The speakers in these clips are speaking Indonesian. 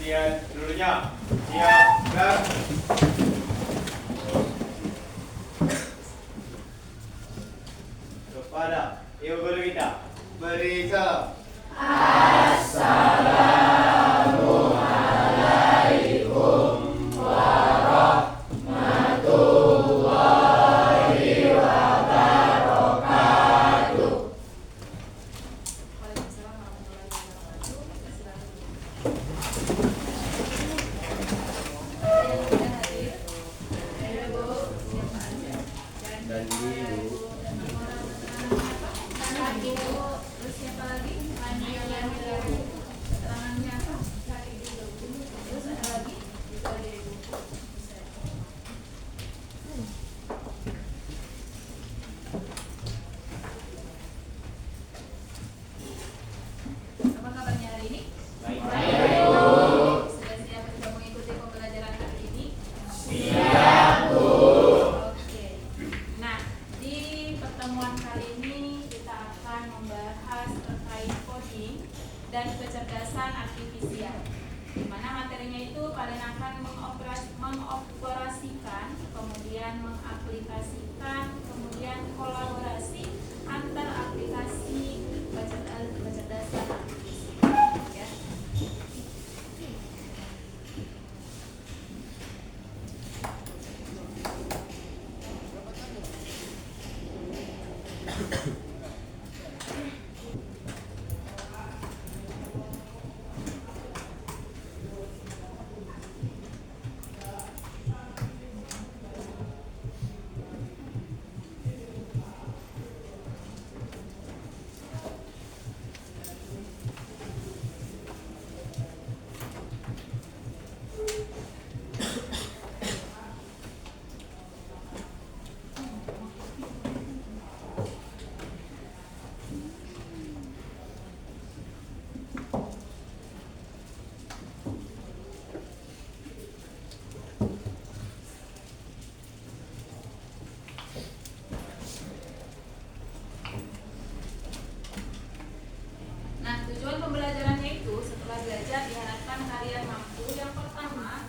Perhatian seluruhnya. Siap, gerak. Kepada ibu guru kita beri salam. Waalaikumsalam warahmatullahi wabarakatuh. Silakan. Ada yang sudah hadir? Ada Bu, siapa aja? Dan Ibu. Lagi Bu, terus siapa lagi? Keterangannya apa? Terus ada lagi? Itu ada Ibu. Apa kabarnya hari ini? Baik. Sudah siap untuk mengikuti pembelajaran hari ini? Oke. Nah, di pertemuan kali ini kita akan membahas terkait coding dan kecerdasan artifisial. Di mana materinya itu kalian akan mengoperasikan, kemudian mengaplikasikan, kemudian kolaborasi antar aplikasi kecerdasan artifisial. Ya. Nah, tujuan pembelajarannya itu setelah belajar diharapkan kalian mampu yang pertama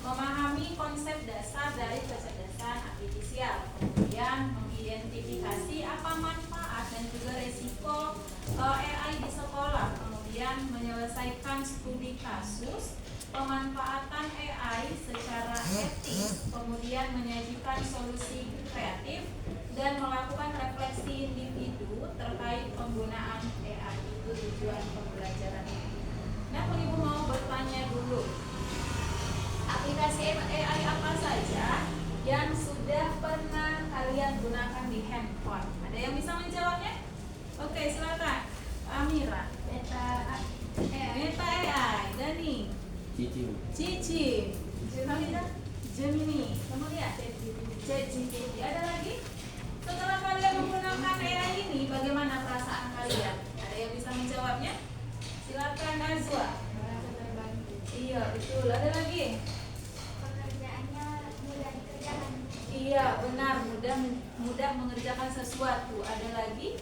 memahami konsep dasar dari kecerdasan artifisial, kemudian mengidentifikasi apa manfaat dan juga resiko AI di sekolah, kemudian menyelesaikan studi kasus pemanfaatan AI secara etis, kemudian menyajikan solusi kreatif dan melakukan refleksi individu terkait penggunaan AI. Itu tujuan pembelajaran ini. Nah, Ibu mau bertanya dulu, aplikasi AI apa saja yang sudah pernah kalian gunakan di handphone? Ada yang bisa menjawabnya? Oke, silakan. Amira. Meta AI. Dani. Cici. Hamida. Gemini. Kemudian ChatGPT. Ada lagi? Setelah kalian menggunakan AI ini, bagaimana perasaan kalian? Ada yang bisa menjawabnya? Silakan Nazwa. Iya, betul. Ada lagi? Pekerjaannya mudah dikerjakan. Iya, benar. Mudah mengerjakan sesuatu. Ada lagi?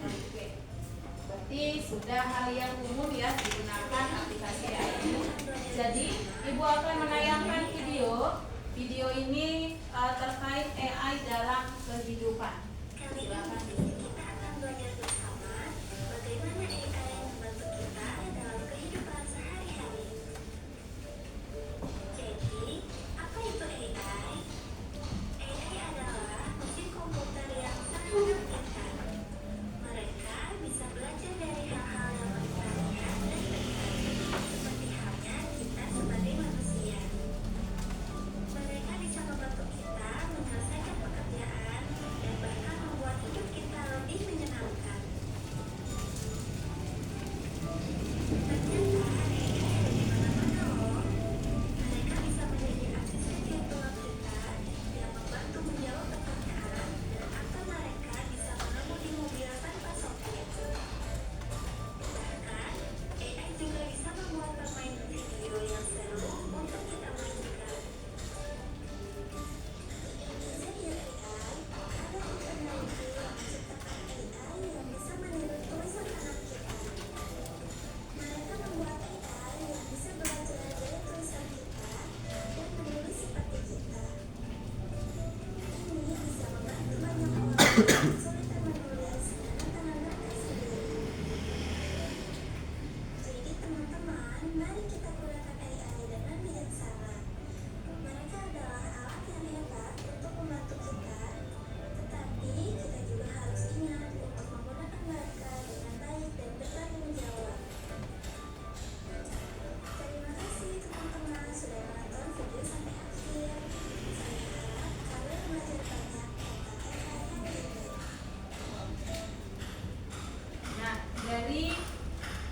Oke. Berarti sudah hal yang umum ya digunakan aplikasi AI ini. Jadi, Ibu akan menayangkan video. Video ini terkait AI dalam kehidupan. Kali Silakan. ini kita akan belajar bersama bagaimana AI membantu kita dalam kehidupan sehari-hari. Jadi, apa itu AI? AI adalah mesin komputer yang sangat pintar. Mereka bisa belajar dari hal-hal yang mereka lihat dan dengar, seperti halnya kita sebagai manusia. Mereka bisa membantu kita menyelesaikan pekerjaan dan bahkan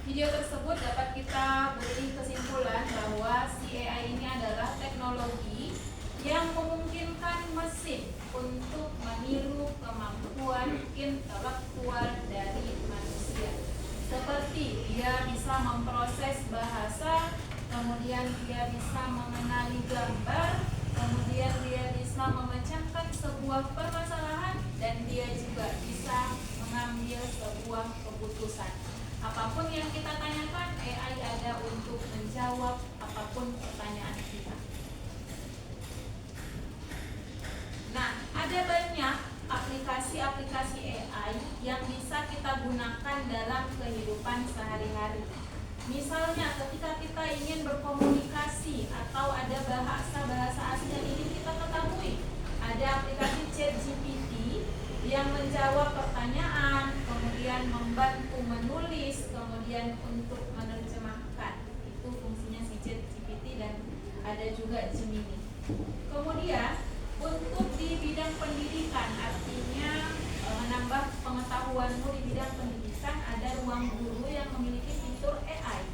video tersebut dapat kita beri kesimpulan bahwa si AI ini adalah teknologi yang memungkinkan mesin untuk meniru kemampuan intelektual dari manusia. Seperti dia bisa memproses bahasa, kemudian dia bisa mengenali gambar, kemudian dia bisa memecahkan sebuah permasalahan, dan dia juga bisa mengambil sebuah keputusan. Apapun yang kita tanyakan, AI ada untuk menjawab apapun pertanyaan kita. Nah, ada banyak aplikasi-aplikasi AI yang bisa kita gunakan dalam kehidupan sehari-hari. Misalnya ketika kita ingin berkomunikasi atau ada bahasa asing yang ingin kita ketahui, ada aplikasi ChatGPT yang menjawab pertanyaan, kemudian membantu menulis, kemudian untuk menerjemahkan. Itu fungsinya si ChatGPT, dan ada juga Gemini. Kemudian untuk di bidang pendidikan, artinya menambah pengetahuanmu di bidang pendidikan, ada Ruang Guru yang memiliki fitur AI.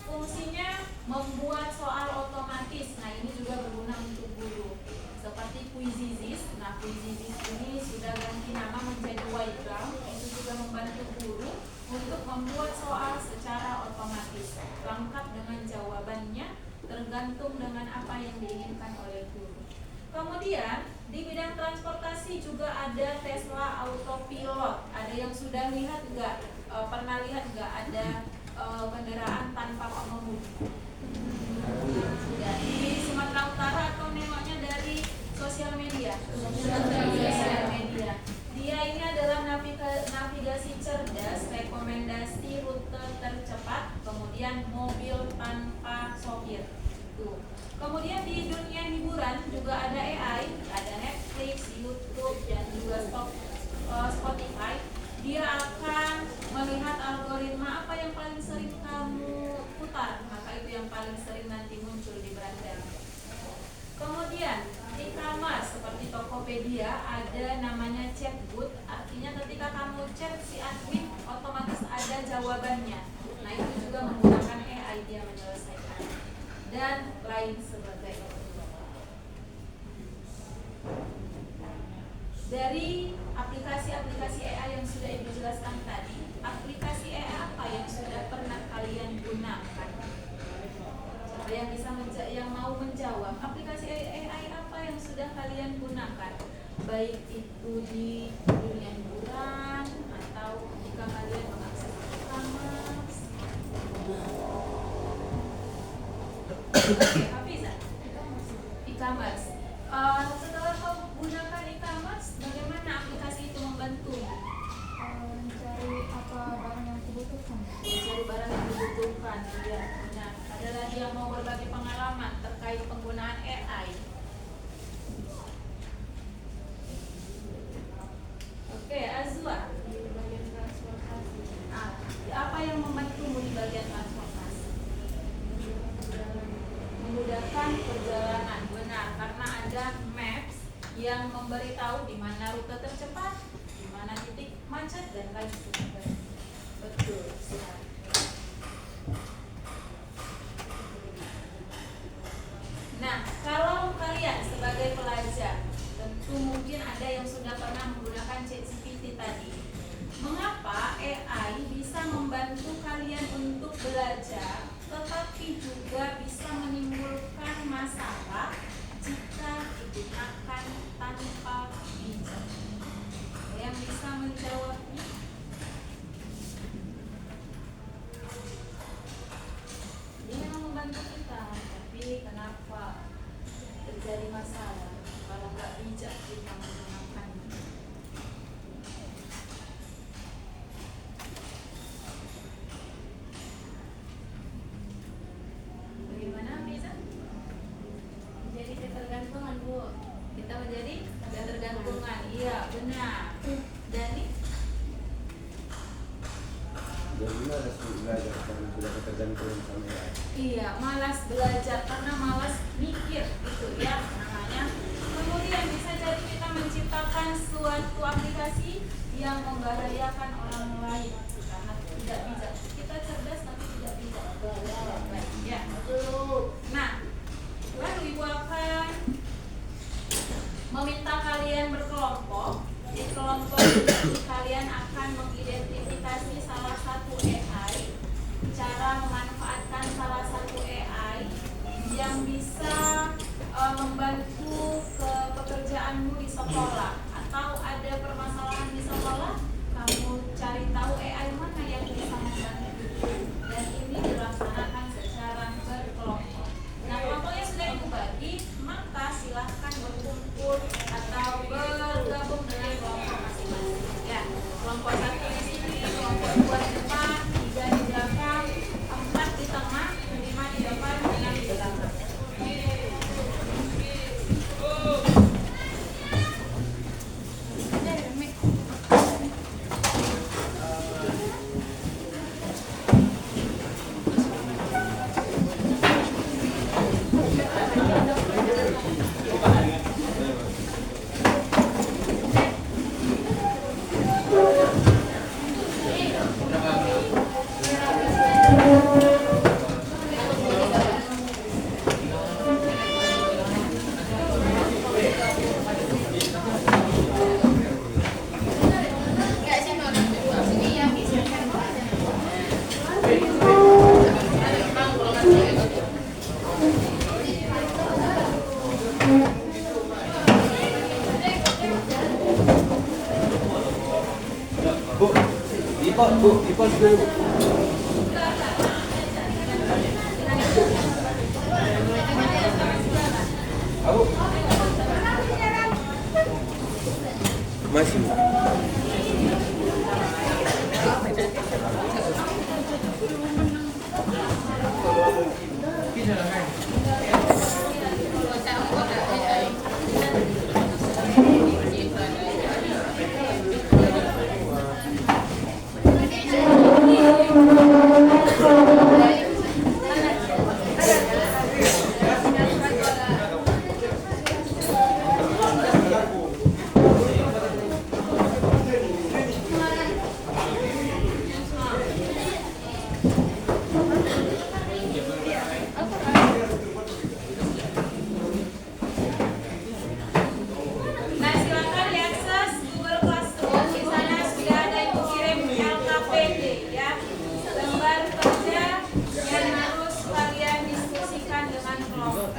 Fungsinya membuat soal otomatis. Nah, ini juga berguna untuk guru. Seperti Quizizz. Nah, Quizizz ini sudah ganti nama menjadi Whiteground. Itu juga membantu guru untuk membuat soal secara otomatis, lengkap dengan jawabannya, tergantung dengan apa yang diinginkan oleh guru. Kemudian di bidang transportasi juga ada Tesla Autopilot. Ada yang sudah lihat nggak? Pernah lihat nggak ada kendaraan tanpa pengemudi? Sudah. Di Sumatera Utara atau nengoknya dari sosial media? Sosial media. Dia ini adalah navigasi cerdas, rekomendasi rute tercepat, kemudian mobil tanpa sopir. Tuh. Kemudian di dunia hiburan juga ada AI, ada Netflix, YouTube, dan juga Spotify. Dia akan melihat algoritma apa yang paling sering kamu putar, maka itu yang paling sering nanti muncul di beranda. Kemudian e-commerce seperti Tokopedia ada namanya chatbot, artinya ketika kamu chat si admin otomatis ada jawabannya. Nah, itu juga menggunakan AI dia menyelesaikan, dan lain sebagainya. Dari aplikasi-aplikasi AI yang sudah Ibu jelaskan tadi, aplikasi AI apa yang sudah pernah kalian gunakan? Siapa yang bisa yang mau menjawab? Aplikasi AI apa yang sudah kalian gunakan? Baik itu di dunia hiburan atau ketika kalian mengakses e-commerce. E-commerce. Setelah kau gunakan e-commerce, bagaimana aplikasi itu membantu? Mencari apa barang yang dibutuhkan. Mencari barang yang dibutuhkan. Ya, benar. Ada lagi yang mau berbagi pengalaman terkait penggunaan AI? Oke, Azwa. Di bagian transportasi. Apa yang membantumu di bagian transportasi? Memudahkan perjalanan, benar, karena ada maps yang memberitahu di mana rute tercepat, di mana titik macet, dan lain sebagainya. Betul sekali. Nah, kalau kalian sebagai pelajar, tentu mungkin ada yang sudah pernah menggunakan ChatGPT tadi. Mengapa AI bisa membantu kalian untuk belajar, tetapi juga bisa menimbulkan masalah jika digunakan tanpa bijak? Yang bisa menjawabnya? Dia memang membantu kita, tapi kenapa terjadi masalah kalau nggak bijak kita menggunakannya? Bagaimana bisa? Menjadi ketergantungan, Bu. Kita menjadi ketergantungan. Iya, benar. Dani? Jadi malas belajar karena sudah ketergantungan sama AI. Iya, malas belajar karena malas mikir gitu ya namanya. Kemudian bisa jadi kita menciptakan suatu aplikasi yang membahayakan orang lain karena tidak bijak. Kita cerdas tapi Masih. Nah, silakan diakses Google Classroom. Di sana sudah ada yang kirim LKPD ya, lembar kerja yang harus kalian diskusikan dengan kelompok.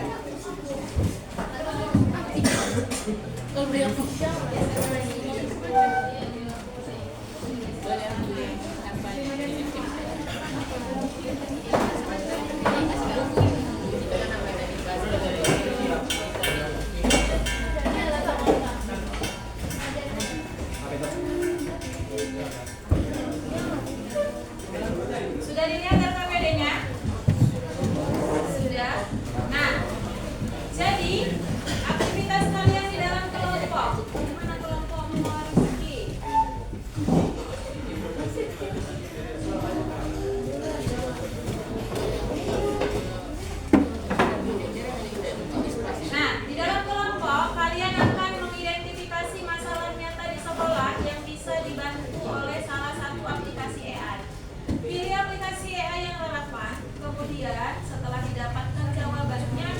Sudah dilihat LKPD-nya? Sudah. Nah, jadi aktivitas kalian di dalam kelompok. Gimana kelompokmu Rizky? Nah, di dalam kelompok kalian akan mengidentifikasi masalah nyata di sekolah yang bisa dibantu oleh salah satu aplikasi AI. Pilih aplikasi AI yang relevan, kemudian setelah didapatkan jawabannya,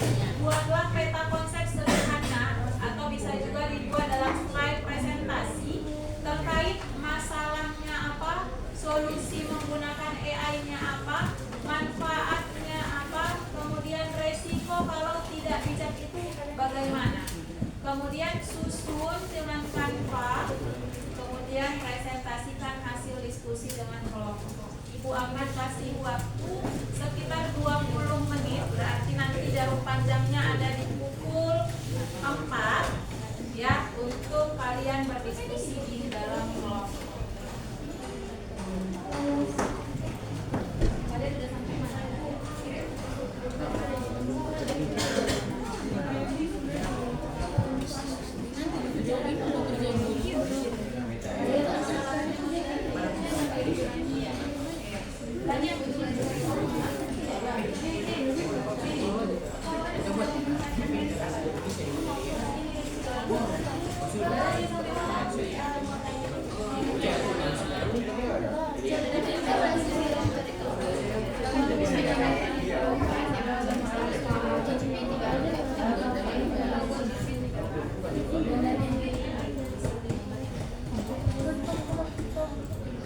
buatlah peta konsep sederhana atau bisa juga dibuat dalam slide presentasi terkait masalahnya apa, solusi menggunakan AI-nya apa, manfaatnya apa, kemudian resiko kalau tidak bijak itu bagaimana. Kemudian susun dengan Canva, kemudian presentasikan hasil diskusi dengan kelompok. Ibu akan kasih waktu sekitar 20 menit, berarti nanti jarum panjangnya ada di pukul 4 ya, untuk kalian berdiskusi di dalam kelompok. Kalian sudah sampai mana?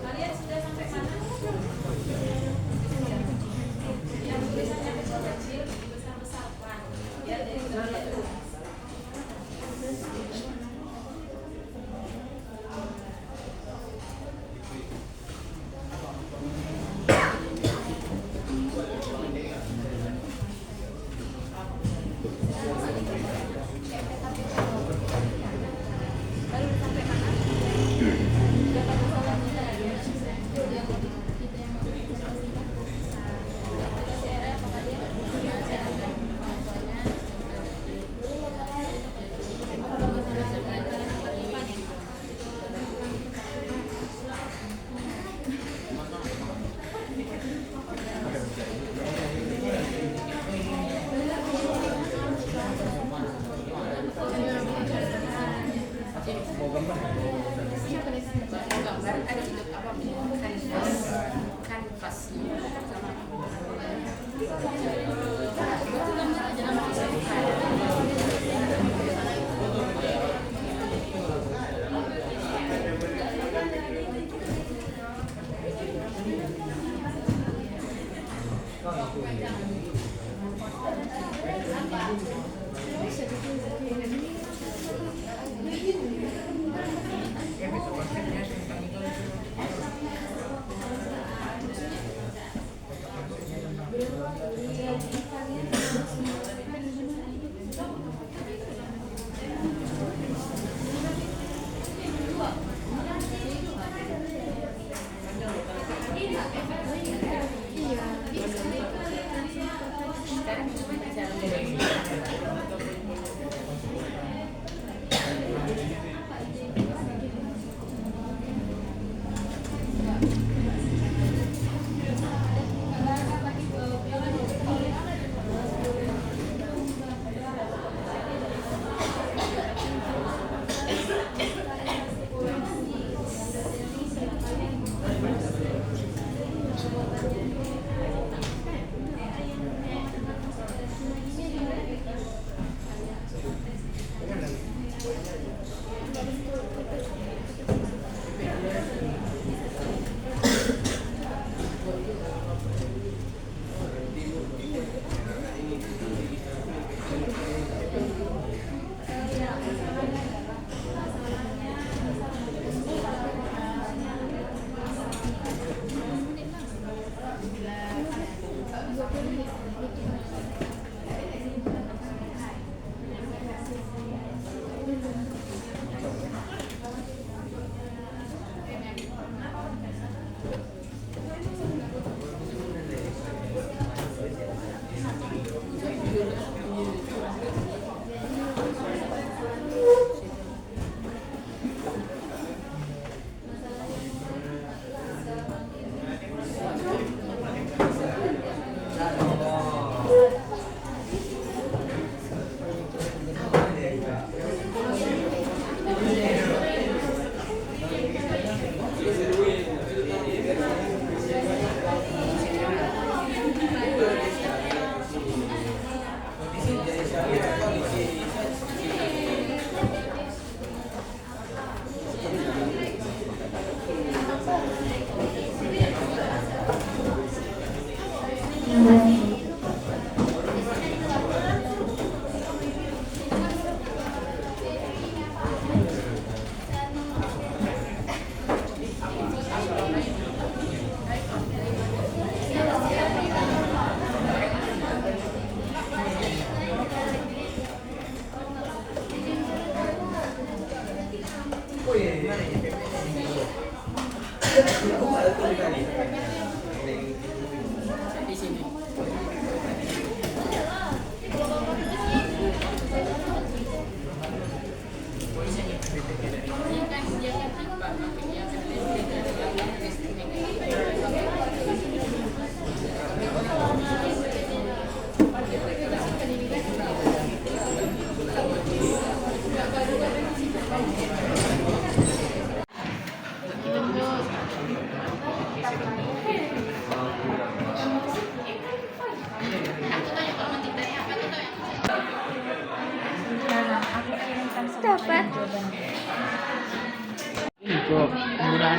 Kalian sudah sampai mana? Yang tulisannya kecil-kecil, besar-besarkan ya, dari bagian atas. Baru sampai mana? Dapat masalahnya ya.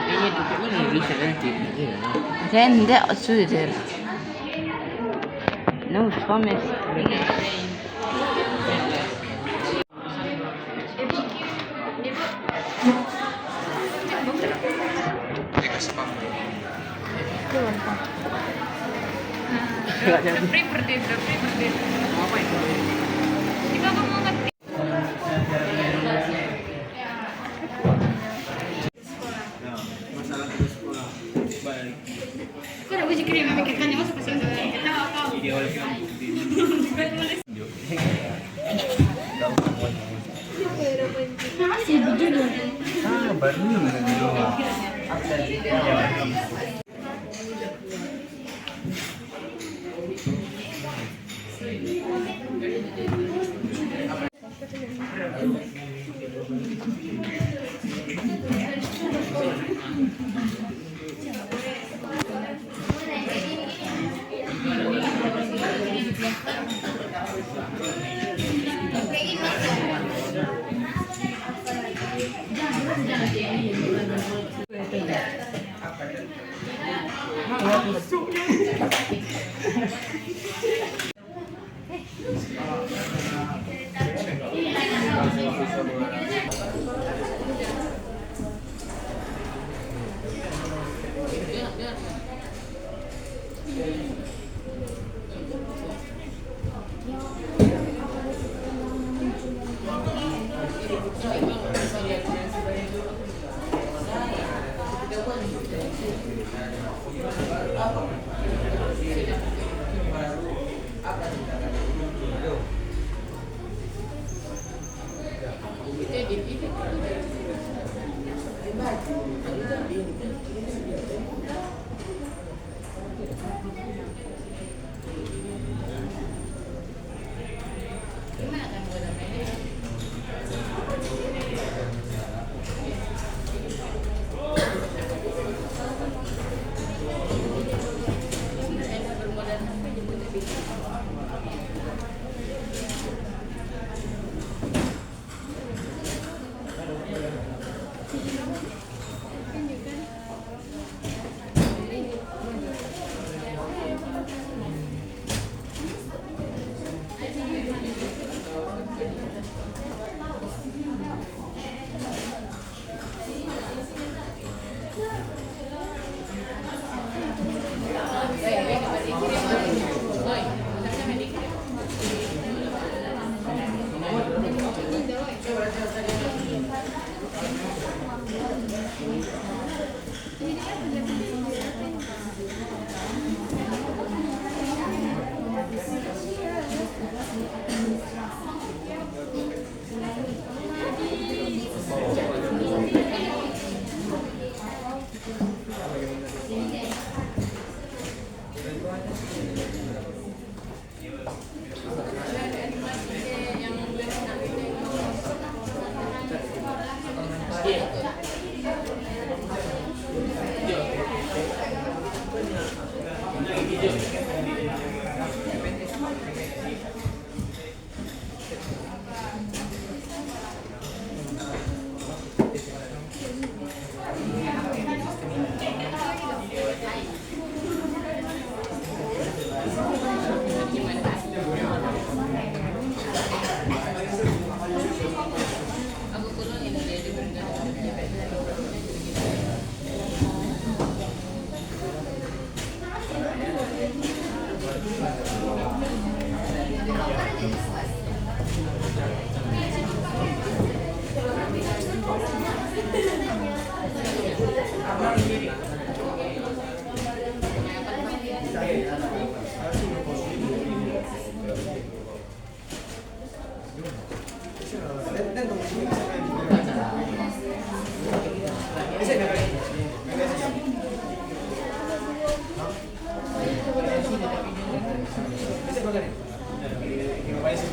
Kayaknya itu kan bisa kan gitu. Rende suder. No, Thomas. Masalah tugas sekolah. Balik. Ah, baru di rumah. Bisa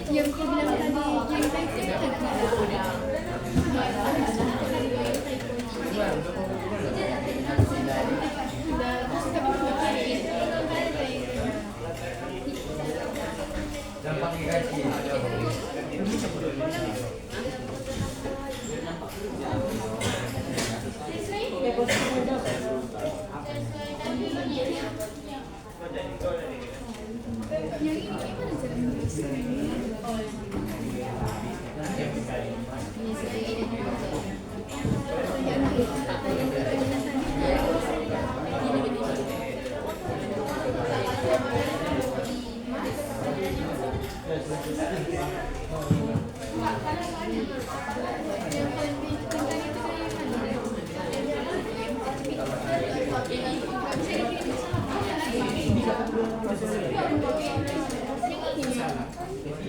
Yang aku bilang tadi, yang tadi yang ini gimana cara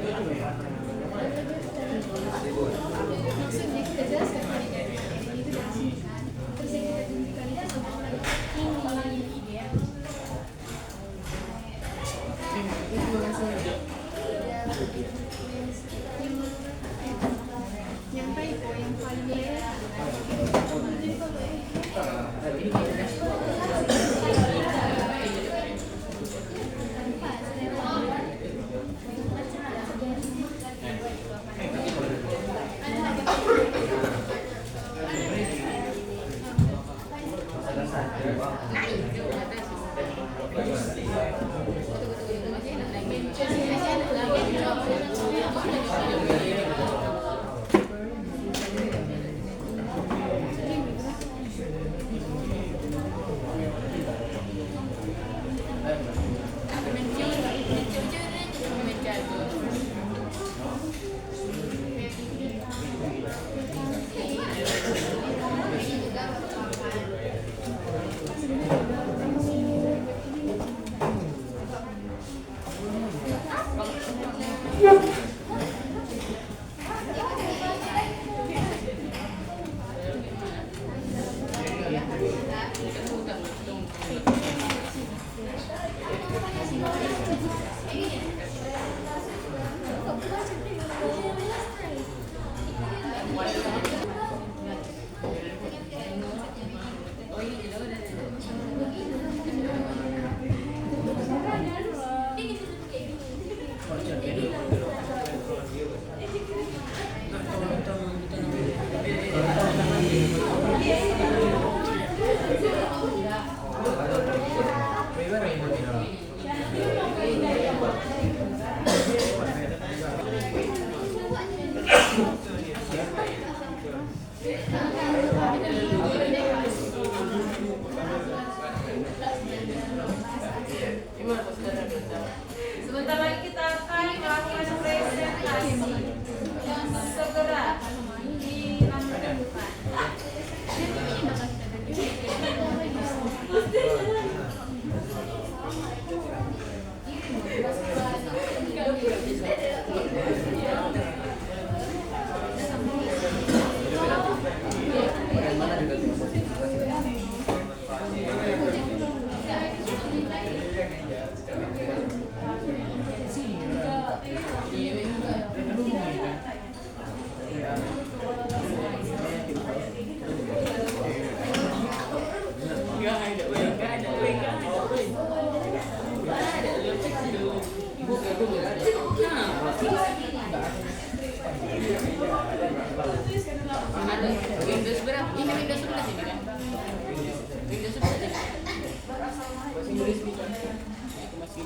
Windows berapa? Ini Windows 11 ini kan? Windows 11 ini. Masih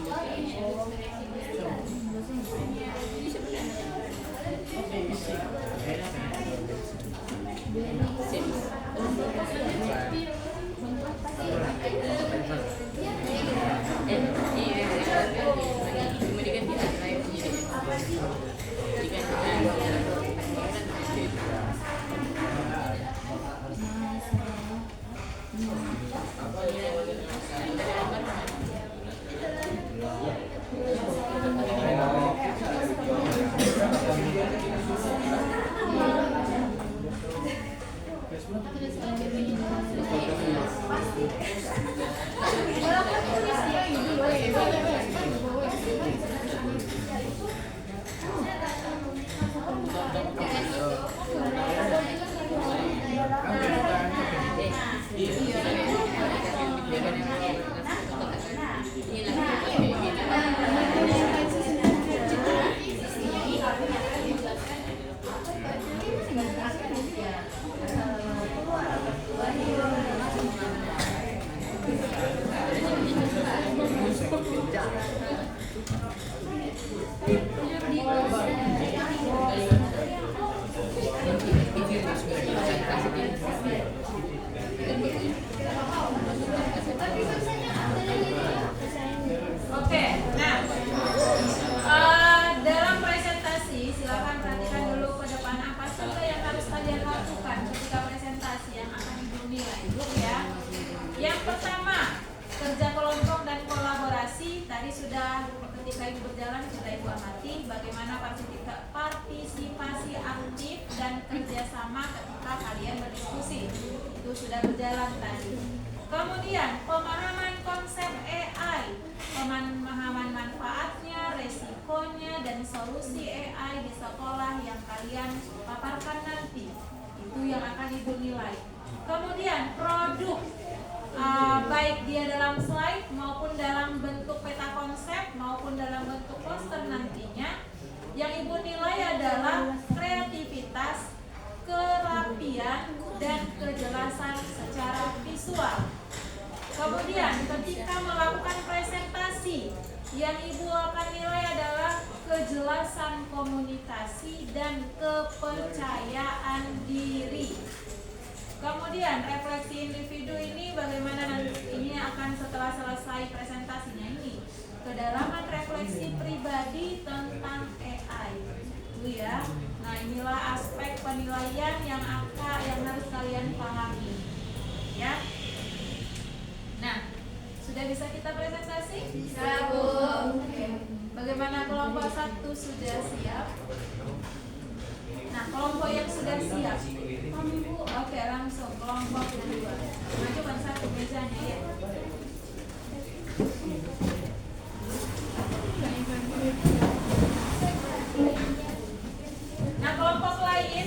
Oke, nah dalam presentasi silakan perhatikan dulu ke depan apa saja yang harus kalian lakukan ketika presentasi yang akan ibu nilai ya. Yang pertama, kerja kelompok dan kolaborasi. Tadi sudah ketika ibu berjalan sudah ibu amati bagaimana partisipasi aktif dan kerjasama ketika kalian berdiskusi. Itu sudah berjalan tadi. Kemudian pemahaman konsep AI, pemahaman manfaatnya, resikonya, dan solusi AI di sekolah yang kalian paparkan nanti. Itu yang akan ibu nilai. Kemudian produk, baik dia dalam slide maupun dalam bentuk peta konsep maupun dalam bentuk poster nantinya, yang ibu nilai adalah kreativitas, kerapian, dan kejelasan secara visual. Kemudian ketika melakukan presentasi, yang ibu akan nilai adalah kejelasan komunikasi dan kepercayaan diri. Kemudian refleksi individu ini bagaimana nanti ini akan setelah selesai presentasinya ini. Kedalaman refleksi pribadi tentang AI. Itu ya. Nah, inilah aspek penilaian yang harus kalian pahami. Ya. Nah, sudah bisa kita presentasi? Bisa, Bu. Bagaimana kelompok 1 sudah siap? Nah, kelompok yang sudah siap. Oke, langsung kelompok kedua. Majukan satu mejanya ya. Nah, kelompok lain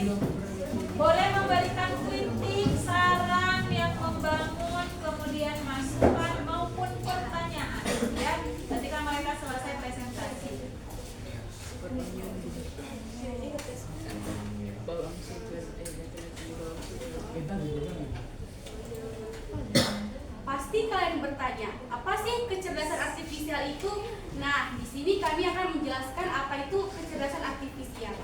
boleh memberikan kritik, saran yang membangun, kemudian masukan maupun pertanyaan ya ketika mereka selesai presentasi. Pasti kalian bertanya, apa sih kecerdasan artifisial itu? Nah, di sini kami akan menjelaskan apa itu kecerdasan artifisial.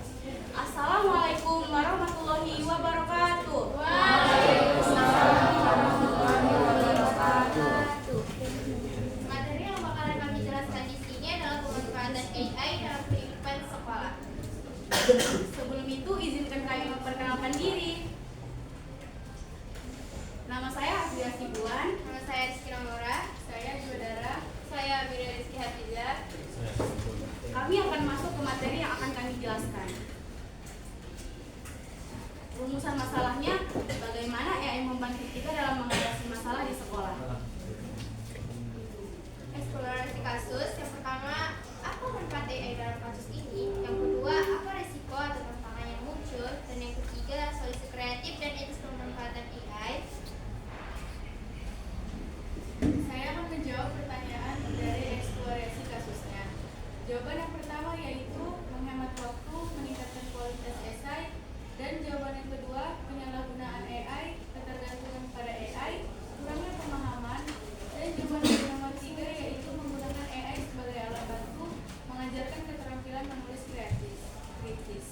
Assalamualaikum warahmatullahi wabarakatuh. Waalaikumsalam warahmatullahi wabarakatuh. Materi yang bakalan kami jelaskan di sini adalah pemanfaatan AI dalam kehidupan sekolah. Sebelum itu, izinkan kami memperkenalkan diri. Nama saya Afia Sibuan. Nama saya Rizky Nomora. Saya Saudara. Saya Mira Rizky Hafizah. Kami akan masuk ke materi yang akan kami jelaskan. Rumusan masalahnya, bagaimana AI membantu kita dalam mengatasi masalah di sekolah. Eksplorasi kasus. Yang pertama, apa manfaat AI dalam kasus ini? Yang kedua, apa resiko atau tantangan yang muncul? Dan yang ketiga, kedua, penyalahgunaan AI, ketergantungan pada AI, kurangnya pemahaman, dan jawaban yang nomor 3 yaitu menggunakan AI sebagai alat bantu mengajarkan keterampilan menulis kritis.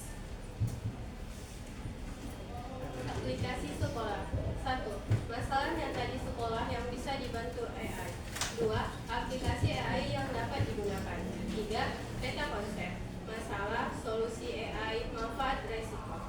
Aplikasi sekolah. 1. Masalah nyata di sekolah yang bisa dibantu AI. 2. Aplikasi AI yang dapat digunakan. 3. Peta konsep. Masalah, solusi AI, manfaat, resiko.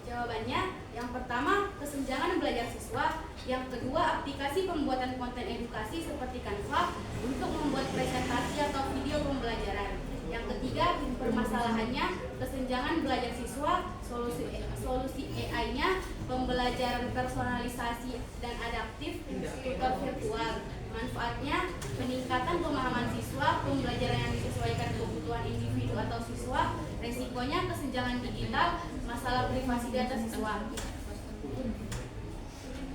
Jawabannya, yang pertama, kesenjangan belajar siswa. Yang kedua, aplikasi pembuatan konten edukasi seperti Canva untuk membuat presentasi atau video pembelajaran. Yang ketiga, permasalahannya, kesenjangan belajar siswa, solusi AI-nya, pembelajaran personalisasi dan adaptif, tutor virtual. Manfaatnya, peningkatan pemahaman siswa, pembelajaran yang disesuaikan kebutuhan individu atau siswa, resikonya kesenjangan digital, masalah privasi data siswa.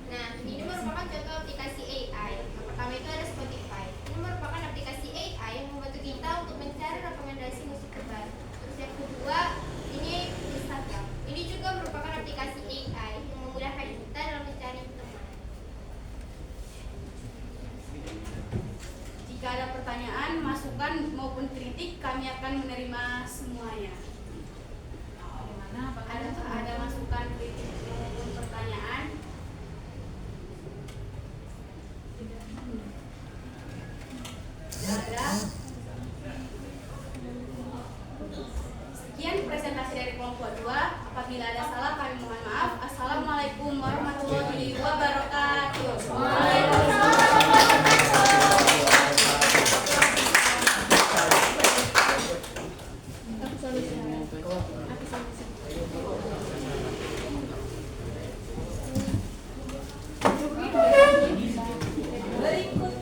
Nah, ini merupakan contoh aplikasi AI. Yang pertama itu ada Spotify. Ini merupakan aplikasi AI yang membantu kita untuk mencari rekomendasi musik terbaru. Terus yang kedua, ini Instagram. Ini juga merupakan aplikasi AI yang memudahkan kita dalam mencari teman. Jika ada pertanyaan, masukan maupun kritik, kami akan menerima semuanya. Ada masukan, kritik maupun pertanyaan? Ada. Sekian presentasi dari kelompok 2. Apabila ada salah kami mohon maaf. Assalamualaikum warahmatullahi wabarakatuh. Berikut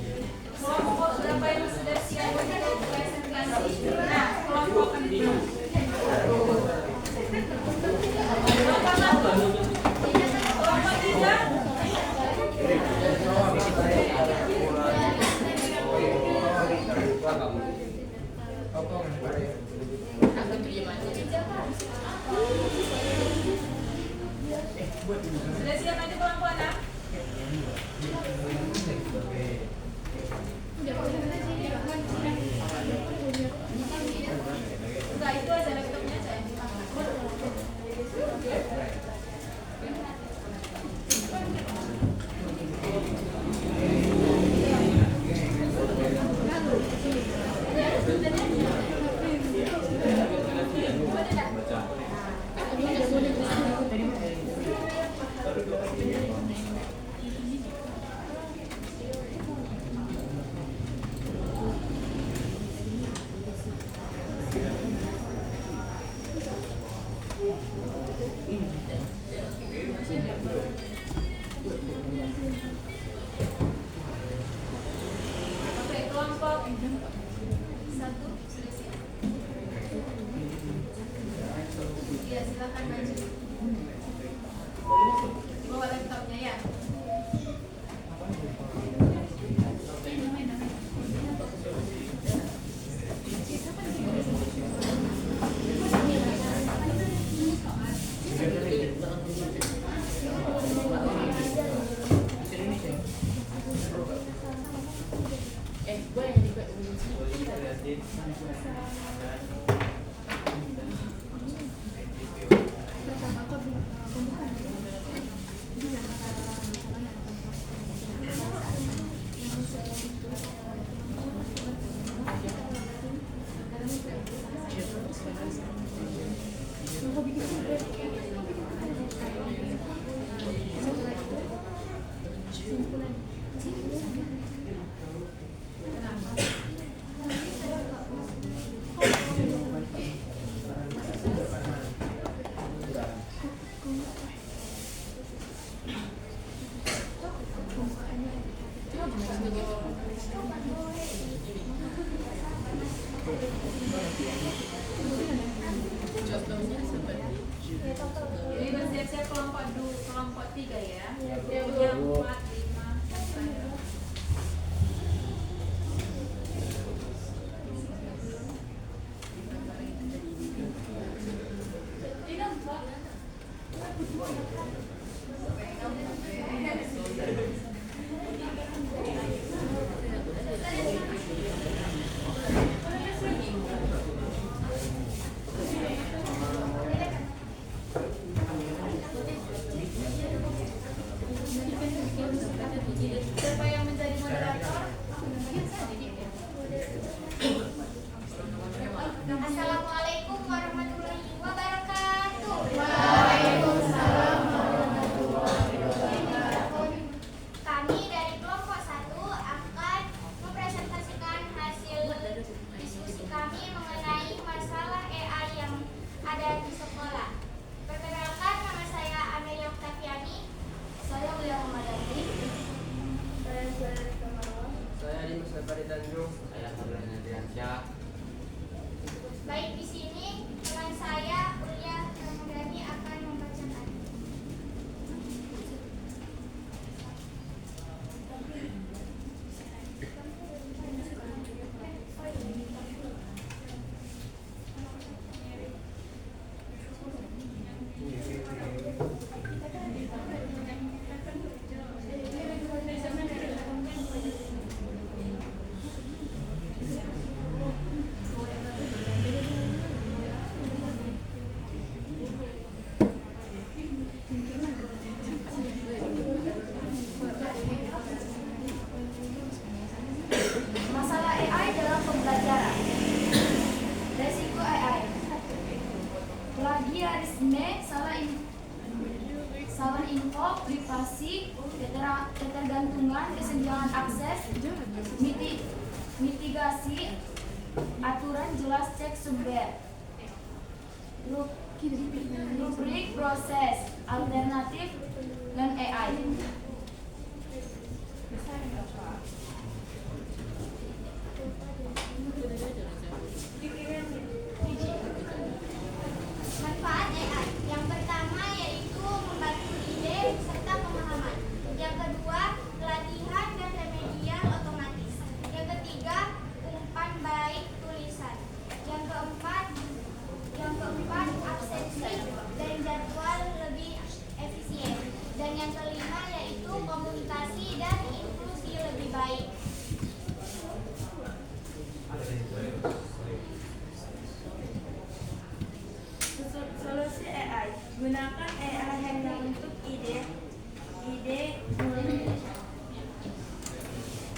kelompok berapa yang sudah siap untuk presentasi? Nah, kelompok 6. Kelompok 3. Sudah siap nanti kelompok 6? Enggak, itu aja laptopnya saya. Oke, kelompok 1 sudah siap. Ya, silakan maju. Bawa laptopnya ya. Ini bersiap-siap kelompok 3 ya. Yang 4, 5, saya. Siapa yang menjadi moderator? Assalamualaikum warahmatullahi wabarakatuh. Kami dari kelompok 1 akan mempresentasikan hasil diskusi kami mengenai masalah AI yang ada di sekolah. Perkenalkan, nama saya Amelia Oktaviani. Saya Lia Ramadhani. Saya Dimas Lepari Tanjung. Saya Fabian Adriansyah. Baik, di sini teman saya Ulia Ramadhani akan membacakan. Masalah AI dalam pembelajaran. Resiko AI. Plagiarisme, salah info, privasi, ketergantungan, kesenjangan akses, mitigasi, aturan jelas cek sumber. Rubrik proses alternatif non AI. Manfaat AI. Yang pertama yaitu membantu ide serta pemahaman. Yang kedua, pelatihan dan remedial otomatis. Yang ketiga, umpan baik tulisan. Yang keempat, absensi dan jadwal lebih efisien. Dan yang kelima yaitu komunikasi dan inklusi lebih baik. Solusi AI. Gunakan AI hanya untuk ide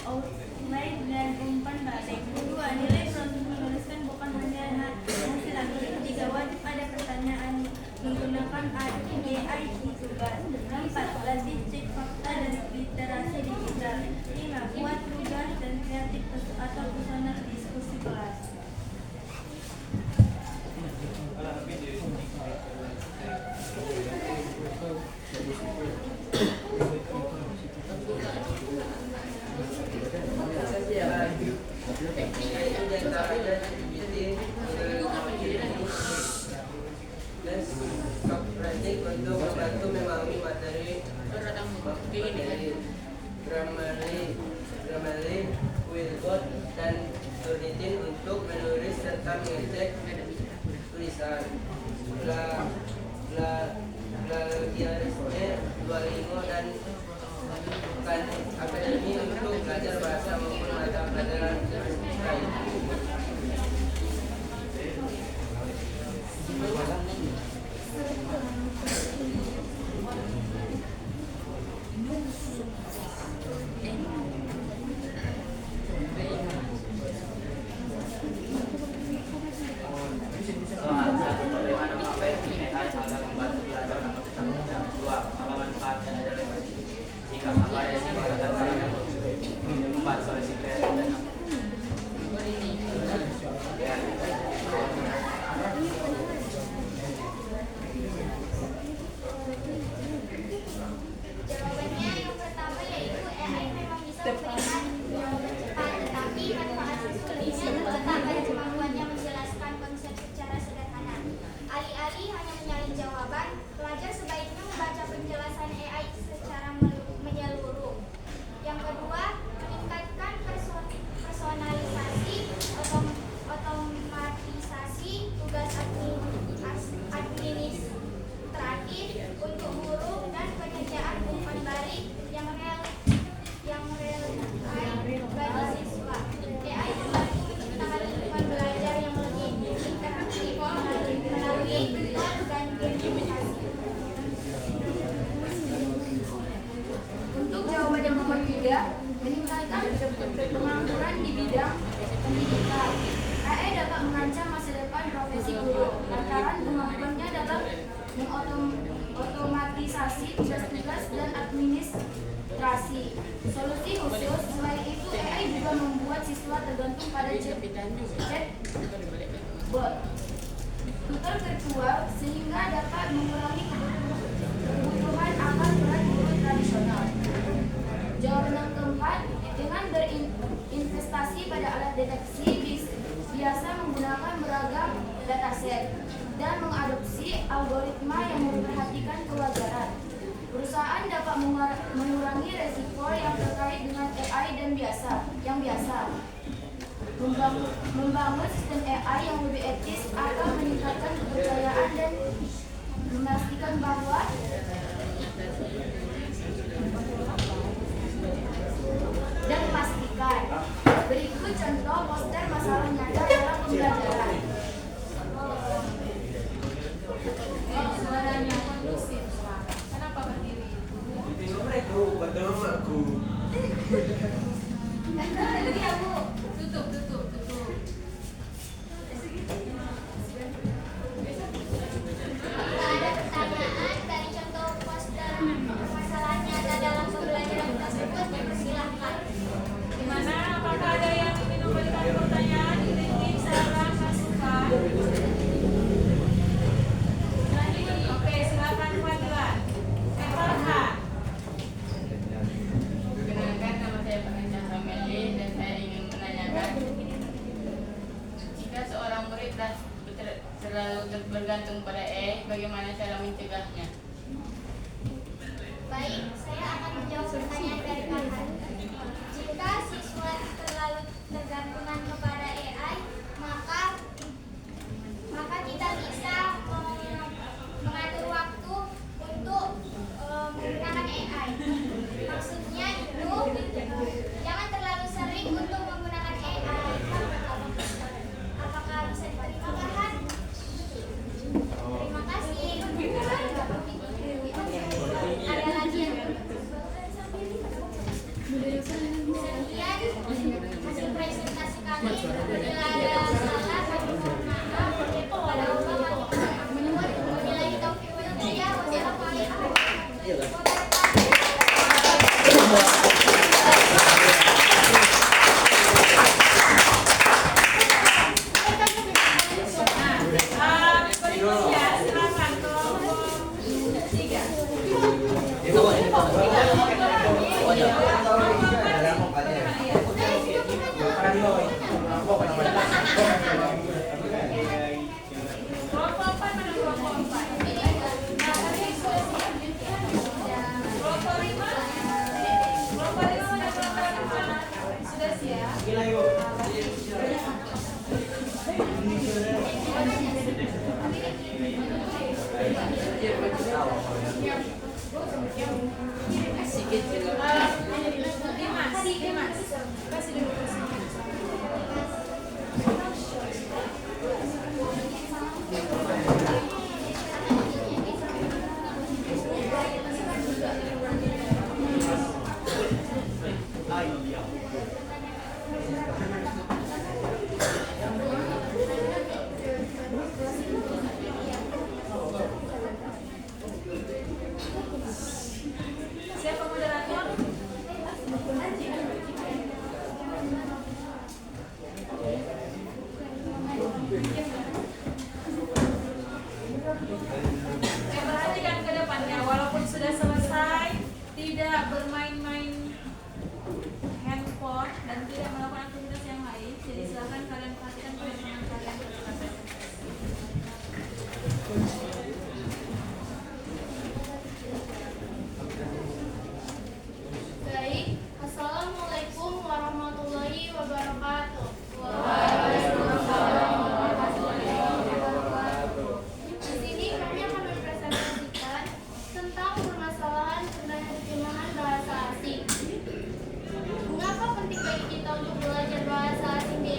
outline dan umpan balik. Kedua, nilai proses menuliskan bukan hanya hasil akhir. Ketiga, wajib ada pertanyaan menggunakan AI di tugas. 4, latih cek fakta dan literasi digital. 5, buat tugas dan kreatif atau personal diskusi kelas. Untuk membantu memahami materi Grammarly, Quillbot, dan Turnitin untuk menulis serta mengecek tulisan. Plagiarisme, Duolingo, dan Khan Academy untuk belajar bahasa maupun mata pelajaran lain. Soal 1 bagaimana Pak? ketiga, meningkatkan pengangguran di bidang pendidikan. AI dapat mengancam masa depan profesi guru lantaran kemampuannya dalam mengotomatisasi tugas-tugas dan administrasi. Solusi khusus selain itu, AI juga membuat siswa tergantung pada chatbot, tutor virtual, sehingga dapat mengurangi kebutuhan akan peran guru tradisional. Jawaban yang keempat, dengan berinvestasi pada alat deteksi biasa menggunakan beragam dataset dan mengadopsi algoritma yang memperhatikan kewajaran. Perusahaan dapat mengurangi resiko yang terkait dengan AI dan yang biasa. Membangun sistem AI yang lebih etis akan meningkatkan kepercayaan dan memastikan bahwa berikut contoh poster masalah nyata dalam pembelajaran. Suaranya kondusif. Kenapa berdiri? Lagi ya Bu. Tutup. Ada pertanyaan dari contoh poster masalah nyata dalam pembelajaran tersebut, dipersilahkan. Gimana? Apakah ada yang ingin memberikan pertanyaan, kritik, saran, masukan? Oke, silakan Fadlan. Farhan. Perkenalkan, nama saya Pak Encah Rameli dan saya ingin menanyakan, jika seorang murid selalu bergantung pada AI, bagaimana cara mencegahnya? Baik, saya akan menjawab pertanyaan dari Farhan. Jika siswa terlalu tergantungan kepada AI, maka kita bisa mengatur waktu untuk menggunakan AI. Maksudnya itu jangan terlalu sering untuk menggunakan AI. Apakah bisa diterima, Farhan? Terima kasih. Ada lagi yang sekian hasil presentasi kami. Bila ada salah, kami mohon maaf. Kepada Allah, wabillahi taufiq wal hidayah. Wassalamualaikum warahmatullahi Berikutnya, silakan kelompok 3. Kelompok 4 mana kelompok 4? Kelompok 5? Kelompok 5 mana kelompok 5? Sudah siap? Dimas, kasih dulu kursi. Siapa moderator? Perhatikan ke depannya, walaupun sudah selesai, tidak bermain-main handphone dan tidak melakukan aktivitas yang lain. Jadi silakan kalian perhatikan perkembangan kalian ketika presentasi. Baik, Assalamualaikum warahmatullahi wabarakatuh. Di sini kami akan mempresentasikan tentang permasalahan penerjemahan bahasa asing. Mengapa penting bagi kita untuk belajar bahasa asing di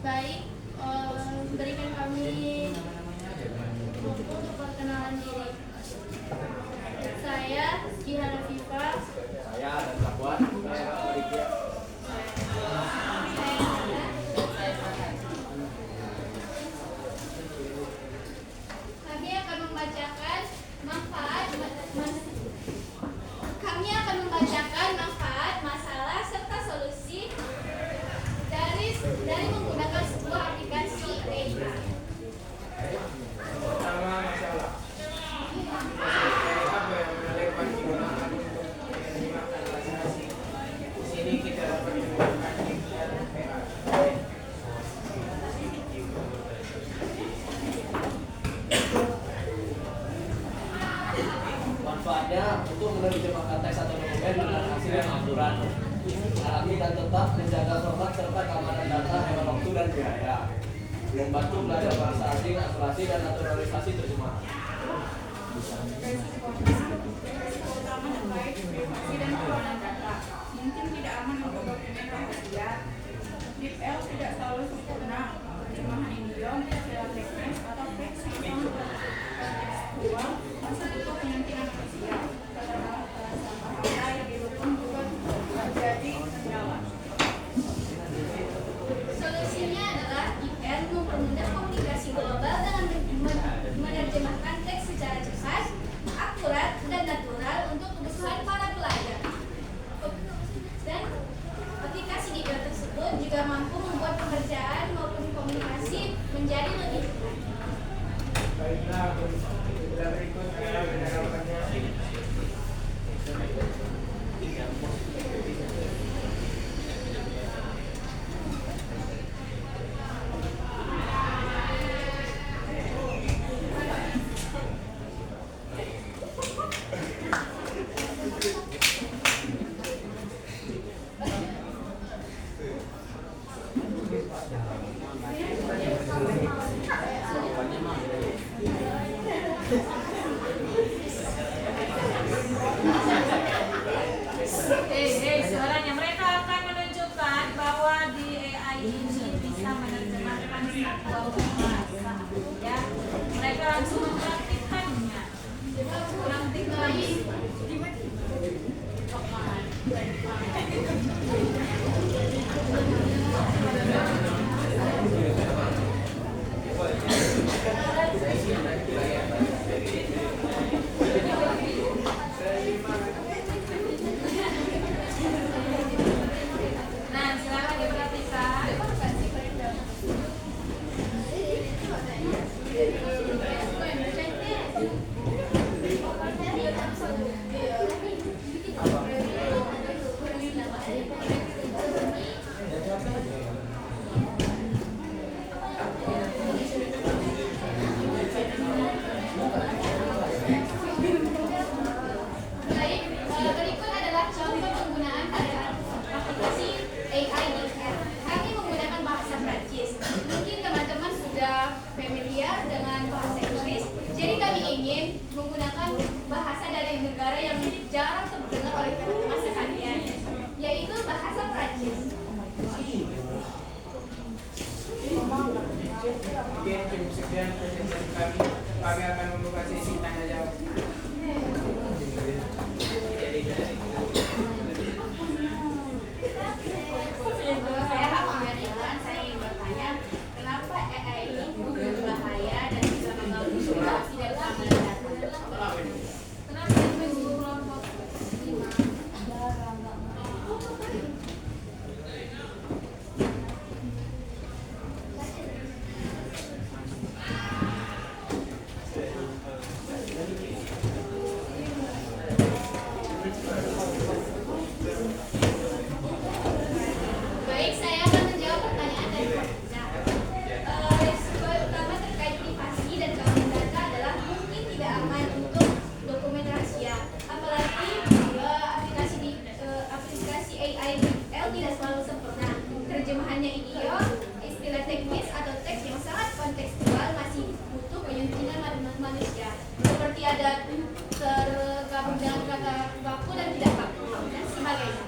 Baik, berikan kami buku untuk perkenalan diri. Saya Gihana Viva. Saya dan Sapuan. Saya Aditya. Kami akan membacakan masalah serta solusi dari menggunakan sebuah aplikasi AI. Pertama, masalah. Apa yang relevan digunakan untuk menyimakkan transaksi? Di sini kita dapat menggunakan ikhtiar AI. Manfaatnya untuk menerjemahkan teks atau dokumen dengan hasil yang akurat, alami dan tetap, menjaga format serta keamanan data, hemat waktu dan biaya, membantu belajar bahasa asing, akurasi dan naturalisasi terjemahan. Resiko utama terkait privasi dan keamanan data. Mungkin tidak aman untuk dokumen rahasia. DeepL tidak selalu sempurna. Terjemahan idiom, istilah teknis atau teks yang kontekstual masih butuh penelitian manusia. Bahasa bahasa yang didukung juga menjadi kendala. Solusinya adalah DeepL mempermudah komunikasi global dengan menerjemahkan teks secara cepat, akurat, dan natural untuk kebutuhan para pelajar. Dan aplikasi DeepL tersebut juga mampu membuat pekerjaan maupun komunikasi menjadi lebih mudah. Baiklah, berikut adalah penerapannya. Suaranya mereka akan menunjukkan bahwa di AI ini bisa menerjemahkan sebuah bahasa. Ya, mereka langsung mempraktikkannya. Praktikkan. Nah, silakan diperhatikan. Baik, berikut adalah contoh penggunaan pada aplikasi AI DeepL. Kami menggunakan bahasa Prancis. Mungkin teman-teman sudah familiar dengan bahasa Inggris. Jadi kami ingin menggunakan bahasa dari negara yang jarang terdengar oleh teman-teman sekalian, yaitu bahasa Prancis. Mungkin cukup sekian presentasi kami. Kami akan membuka sesi tanya jawab. Saya Hak Amerikan, saya ingin bertanya, kenapa AI ini berbahaya dan bisa mengganggu situasi dan keamanan data? Kenapa mengganggu kelompok? Baik, saya akan menjawab pertanyaan dari Farida. Risiko utama terkait privasi dan keamanan data adalah mungkin tidak aman untuk dokumen rahasia. Apalagi aplikasi AI DeepL tidak selalu sempurna. Terjemahannya idiom, istilah teknis atau teks yang sangat kontekstual masih butuh penyuntingan manusia. Seperti ada tergabung dengan kata baku dan tidak baku dan sebagainya.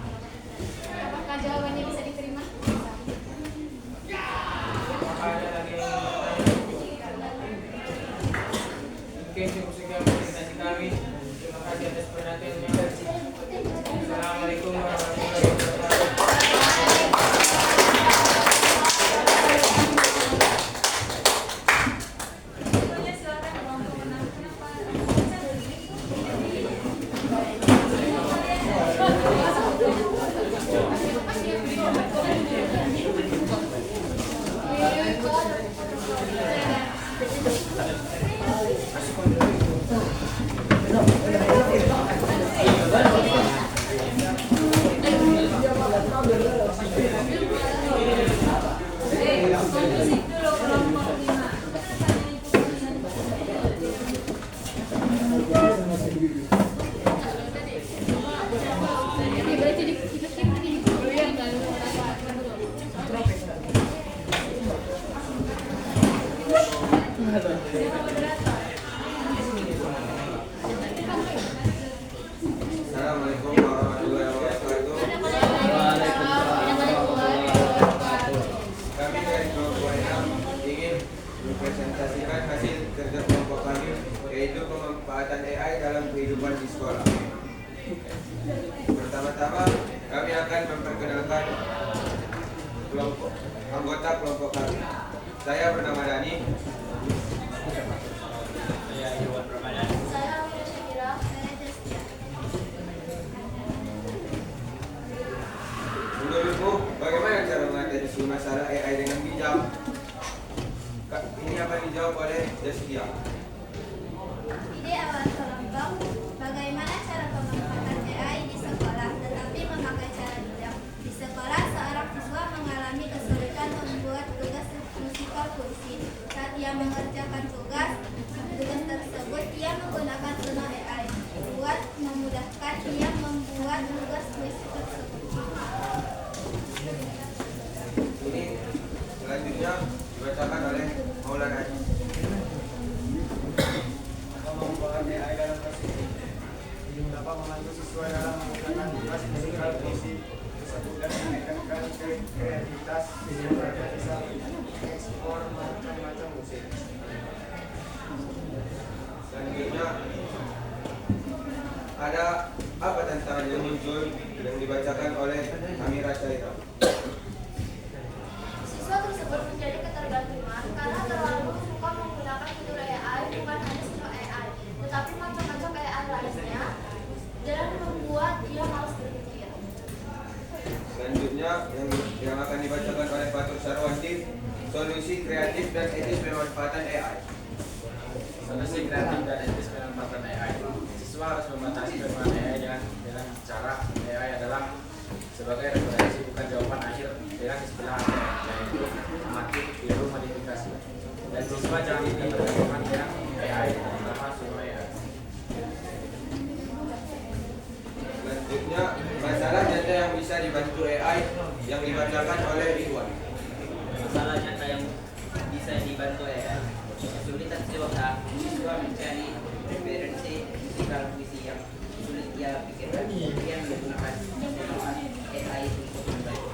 kehidupan di sekolah. Pertama-tama kami akan memperkenalkan anggota kelompok kami. Saya bernama Dani. Saya Iwan Ramadan. Saya Amira Syakira. Saya Jastia. Menurutmu, bagaimana cara mengatasi masalah AI dengan bijak? Ini akan dijawab oleh Jastia. Ide awal kelompok, bagaimana cara pemanfaatan AI di sekolah, tetapi memakai cara bijak. Di sekolah, seorang siswa mengalami kesulitan membuat tugas musikal puisi. Saat ia mengerjakan tugas tersebut, ia menggunakan Suno AI. Buat memudahkan, ia membuat tugas puisi tersebut. Ini selanjutnya dibacakan oleh Maulana. Kemampuan AI dalam kelas ini dapat membantu siswa dalam menggunakan tugas musikal puisi tersebut dan meningkatkan kreativitas siswa agar bisa mengeksplor macam-macam musik. Selanjutnya ada apa tantangan yang muncul yang dibacakan oleh Amira Syahira. Siswa tersebut menjadi ketergantungan karena terlalu suka menggunakan fitur AI, bukan hanya Suno AI, tetapi macam-macam AI lainnya, dan membuat dia malas berpikir. Selanjutnya yang akan dibacakan oleh Fatur Sarwanti, solusi kreatif dan etis pemanfaatan AI. Solusi kreatif dan etis pemanfaatan AI. Siswa harus membatasi penggunaan AI dengan cara AI adalah sebagai referensi bukan jawaban akhir dengan istilah yaitu amati, tiru, modifikasi. Dan siswa jangan diterjemahkan dengan AI, terutama Suno AI. Selanjutnya masalah nyata yang bisa dibantu AI yang dibacakan oleh Ridwan. Masalah nyata yang bisa dibantu AI. Kesulitan siswa mencari referensi musikal puisi yang sulit ia pikirkan, kemudian menggunakan AI untuk membantu.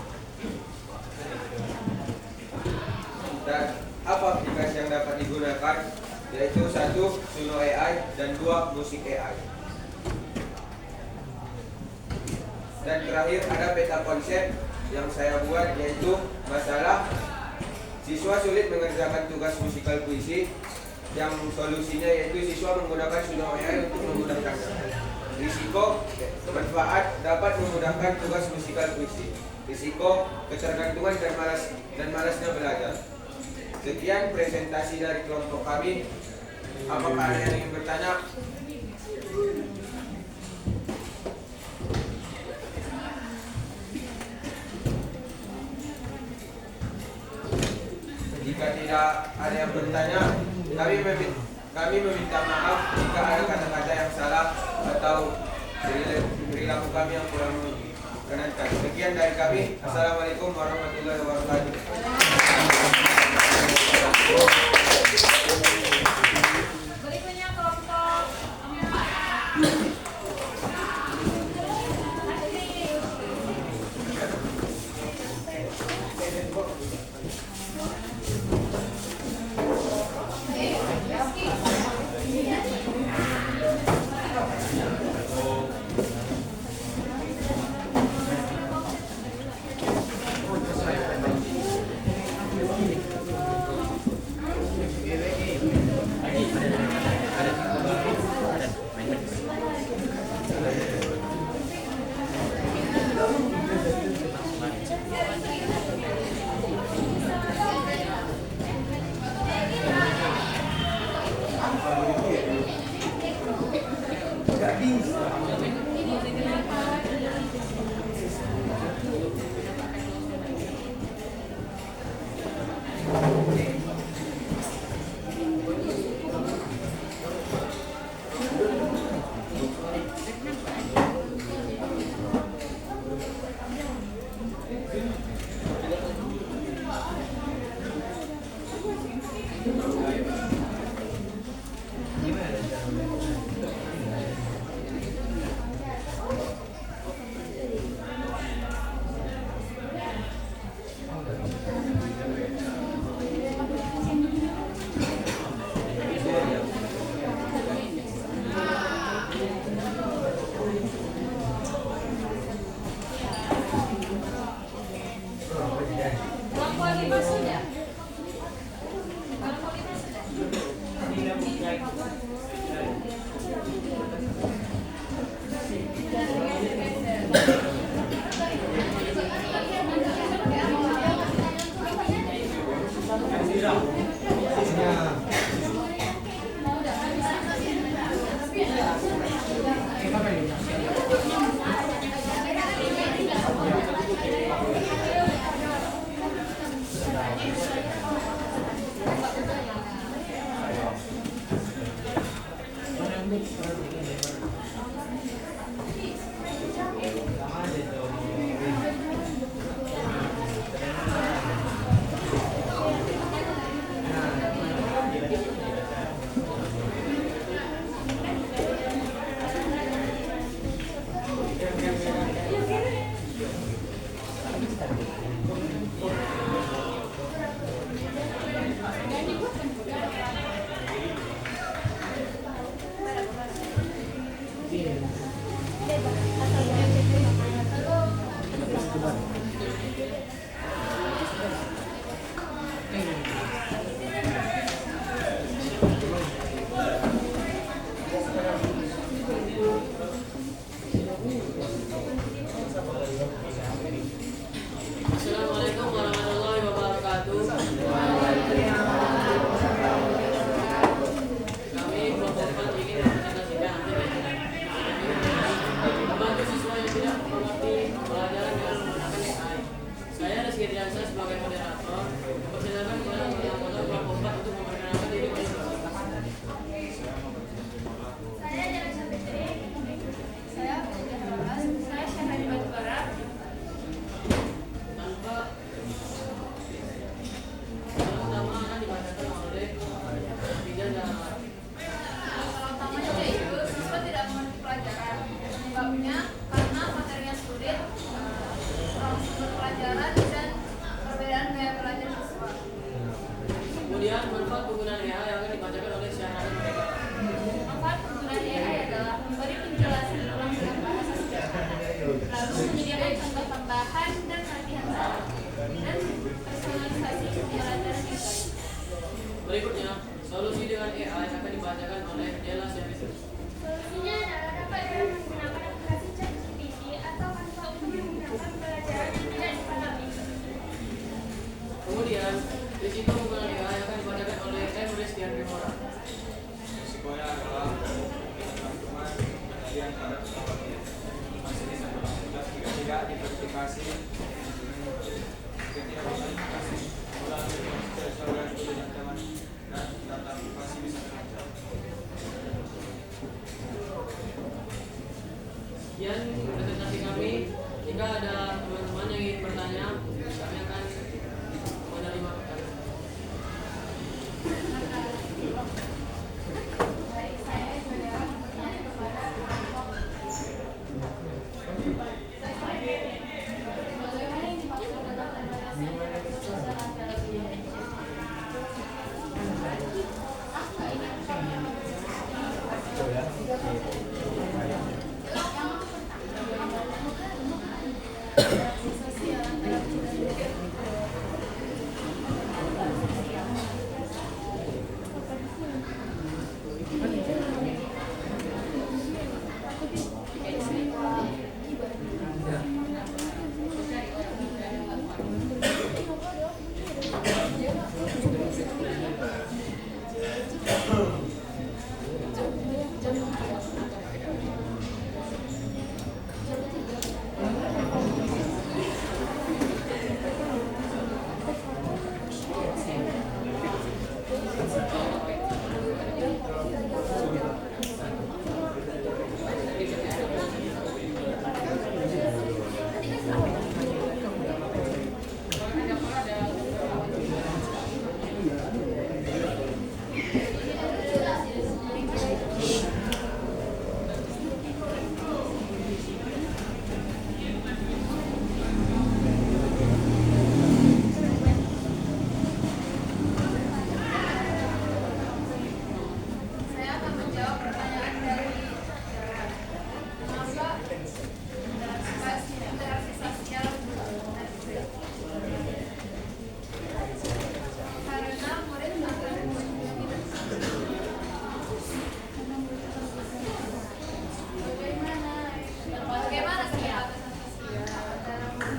Dan apa aplikasi yang dapat digunakan? Yaitu 1. Suno AI dan 2. Musik AI. Dan terakhir ada peta konsep yang saya buat, yaitu masalah siswa sulit mengerjakan tugas musikal puisi, yang solusinya yaitu siswa menggunakan Suno AI untuk memudahkannya. Risiko manfaat dapat memudahkan tugas musikal puisi. Risiko ketergantungan dan malasnya belajar. Sekian presentasi dari kelompok kami. Apakah ada yang ingin bertanya? Jika tidak ada yang bertanya, kami meminta maaf jika ada kata-kata yang salah atau perilaku kami yang kurang mengenakan. Sekian dari kami. Assalamualaikum warahmatullahi wabarakatuh. Berikutnya kelompok 4. Lagi. pembelajaran dan perbedaan gaya belajar siswa. Kemudian manfaat penggunaan AI yang akan dibacakan oleh syahran mereka. Manfaat penggunaan AI adalah memberi penjelasan ulang dengan bahasa sederhana, lalu menyediakan contoh tambahan dan latihan salah, dan personalisasi pembelajaran yang baik. Berikutnya, solusi dengan AI akan dibacakan oleh Della Services. Solusinya adalah dapat dengan menggunakan aplikasi ChatGPT atau Canva untuk memudahkan pelajaran yang tidak dipahami. Kemudian, risiko penggunaan AI akan dibacakan oleh M. Rizky Andrimora. Risikonya adalah teman-teman kalian pada pesawatnya masih di sana jika tidak diverifikasi ketika diverifikasi melalui proses saluran dan teman dan data masih bisa terbaca. Sekian presentasi kami. Jika ada teman-teman yang ingin bertanya, kami akan menerima pertanyaan. Baik, saya juga bertanya kepada kelompok. Bagaimana yang dimaksud dalam pembahasan sosial antara beliau? Saya akan menjawab pertanyaan dari mengapa interaksi sosial karena murid akan bagaimana sih antara murid.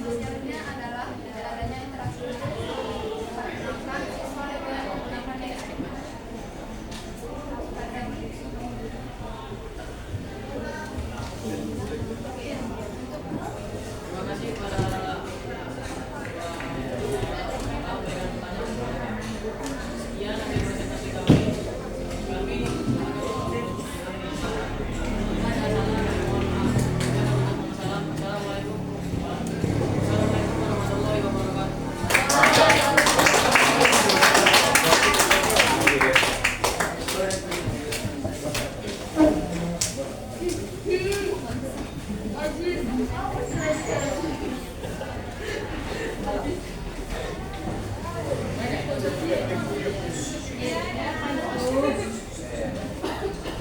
Sosialnya adalah tidak adanya interaksi maka siswa lebih banyak menggunakan AI. Terima kasih kepada sekian dari presentasi kami. Kami Assalamualaikum warahmatullahi wabarakatuh.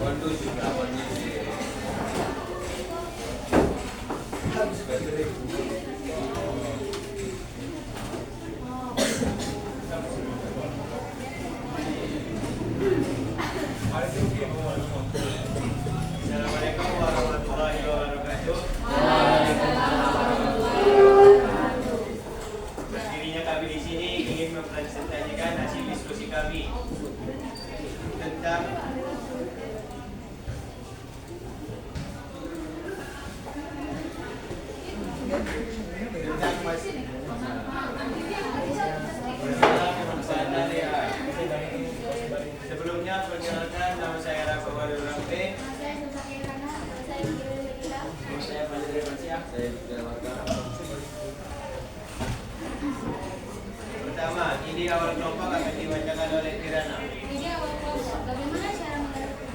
Kondusif, kondusif. Assalamualaikum warahmatullahi wabarakatuh. Berdirinya kami di sini ingin mempresentasikan hasil diskusi kami tentang masalah AI. Sebelumnya perkenalkan, nama saya Rafa Wadul Rampe. Saya Fadil Revansyah. Saya Bidara Warga. Pertama, ide awal kelompok akan dibacakan oleh Kirana. Ide awal kelompok, bagaimana cara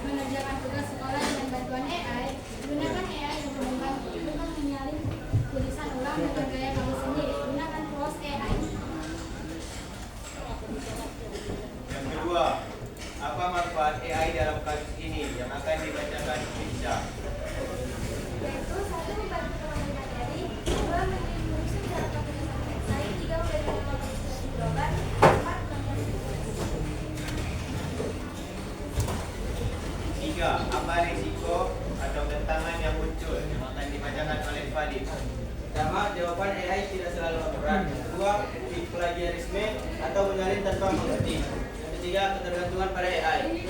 mengerjakan tugas sekolah dengan bantuan AI? Gunakan AI untuk membantu bukan menyalin tulisan ulang dengan gaya kamu sendiri. Gunakan Close AI. Yang kedua, apa manfaat AI dalam kasus ini yang akan dibacakan Insya? Yaitu 1. Membantu teman materi, 2. Menginstruksi cara penulisan esai, 3. Memberikan ilustrasi jawaban, 4. Tiga, apa risiko atau tantangan yang muncul yang akan dibacakan oleh Fadil? Pertama, jawaban AI tidak selalu akurat. Kedua, plagiarisme atau menyalin tanpa mengerti. Yang ketiga, ketergantungan pada AI.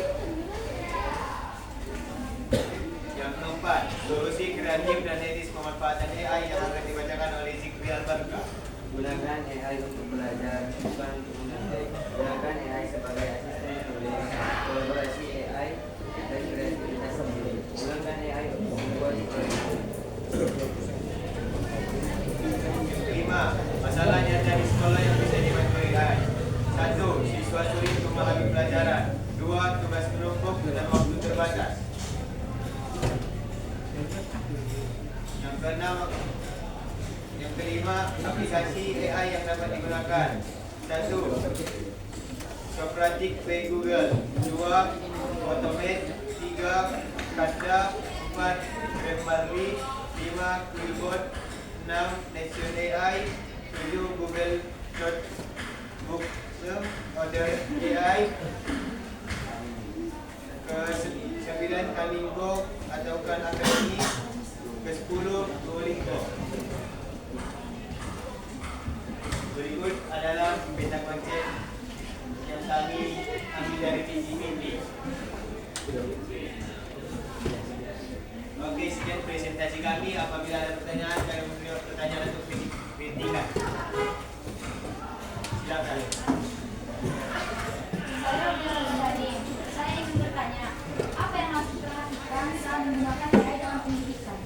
Yang keempat, solusi kreatif dan etis pemanfaatan AI yang akan dibacakan oleh Zikri Albarka. Gunakan AI untuk belajar, bukan untuk mengerti. Gunakan AI sebagai asisten tulis, kolaborasi AI, dan kreativitas sendiri. Gunakan AI untuk membuat proyek. Yang kelima, masalah nyata di sekolah yang bisa dibantu AI. 1. Siswa sulit memahami pelajaran. 2. Tugas menumpuk dan waktu terbatas. Yang kelima, aplikasi AI yang dapat digunakan. 1. Socratic by Google. 2. Automate. 3. Kanda. 4. Grammarly. 5. Quillbot. 6. Nation AI. 7. Google Notebook. Order AI. Ke-9 Kalingo atau Khan Academy. Ke-10 Duolingo. Berikut adalah peta konsep yang kami ambil dari PCPP. Oke, sekian presentasi kami. Apabila ada pertanyaan, kami memberi pertanyaan untuk P3. Silakan. Saya ingin bertanya, apa yang harus diperhatikan saat menggunakan AI dalam pendidikan?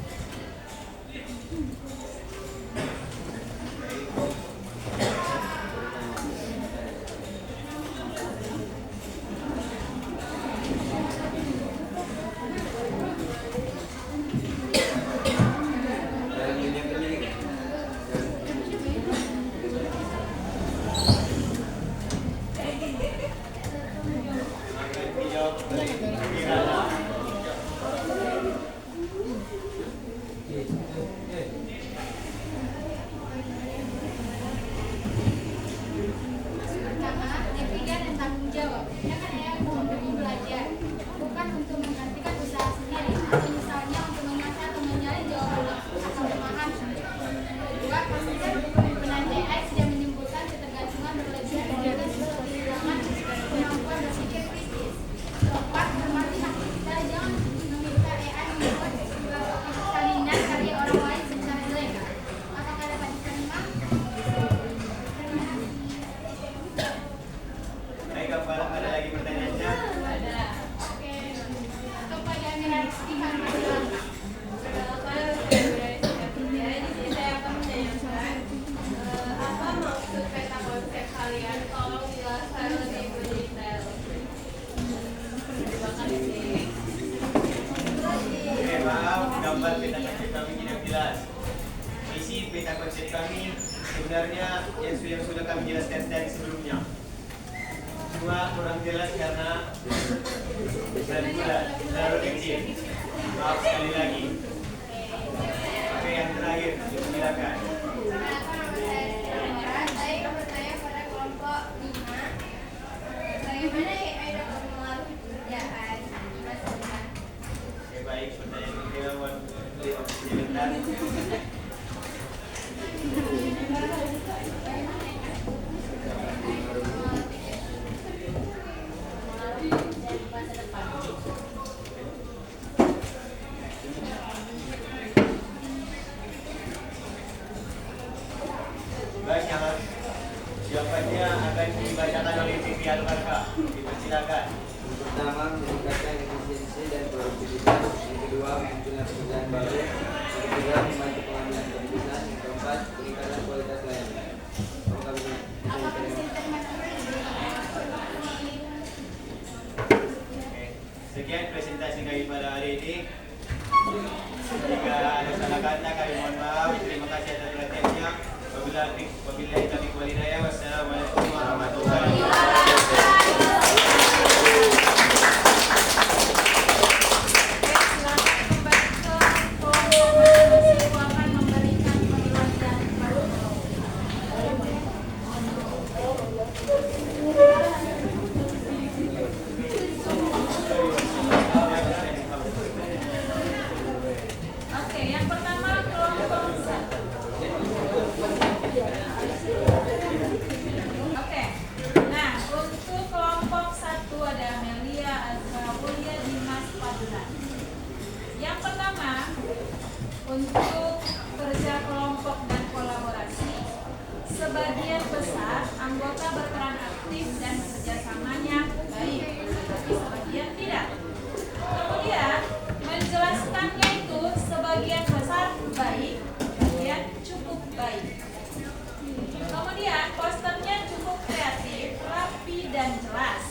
gambar peta konsep kami tidak jelas. Isi peta konsep kami sebenarnya yang sudah kami jelaskan dari sebelumnya. Cuma kurang jelas karena terlalu kecil. Maaf sekali lagi. Oke, yang terakhir. silakan. Perkenalkan, nama saya Rizky Laura. Saya akan bertanya pada kelompok 5. Bagaimana AI dapat mempengaruhi pekerjaan di masa depan? Oke, baik, pertanyaan kedua buat sebentar. Baik, yang jawabannya akan dibacakan oleh Vivi Albarka. Dipersilakan. Pertama, meningkatkan efisiensi dan produktivitas. Yang kedua, munculnya pekerjaan baru. Yang ketiga, membantu pengambilan keputusan. Yang keempat, peningkatan kualitas layanan. Apakah bisa diterima? Sekian presentasi kami pada hari ini. Jika ada salah kata kami mohon maaf. Terima kasih atas perhatiannya. Wabillahi taufiq wal hidayah. Wassalamualaikum warahmatullahi Oke, yang pertama kelompok 1. Oke. Nah, untuk kelompok 1 ada Amelia, Azra, Wulia, Dimas, Fadlan. Yang pertama, untuk kerja kelompok dan kolaborasi, sebagian besar anggota berperan aktif dan kerjasamanya baik, tetapi sebagian tidak. Kemudian menjelaskannya itu sebagian besar baik, sebagian cukup baik. Kemudian posternya cukup kreatif, rapi dan jelas.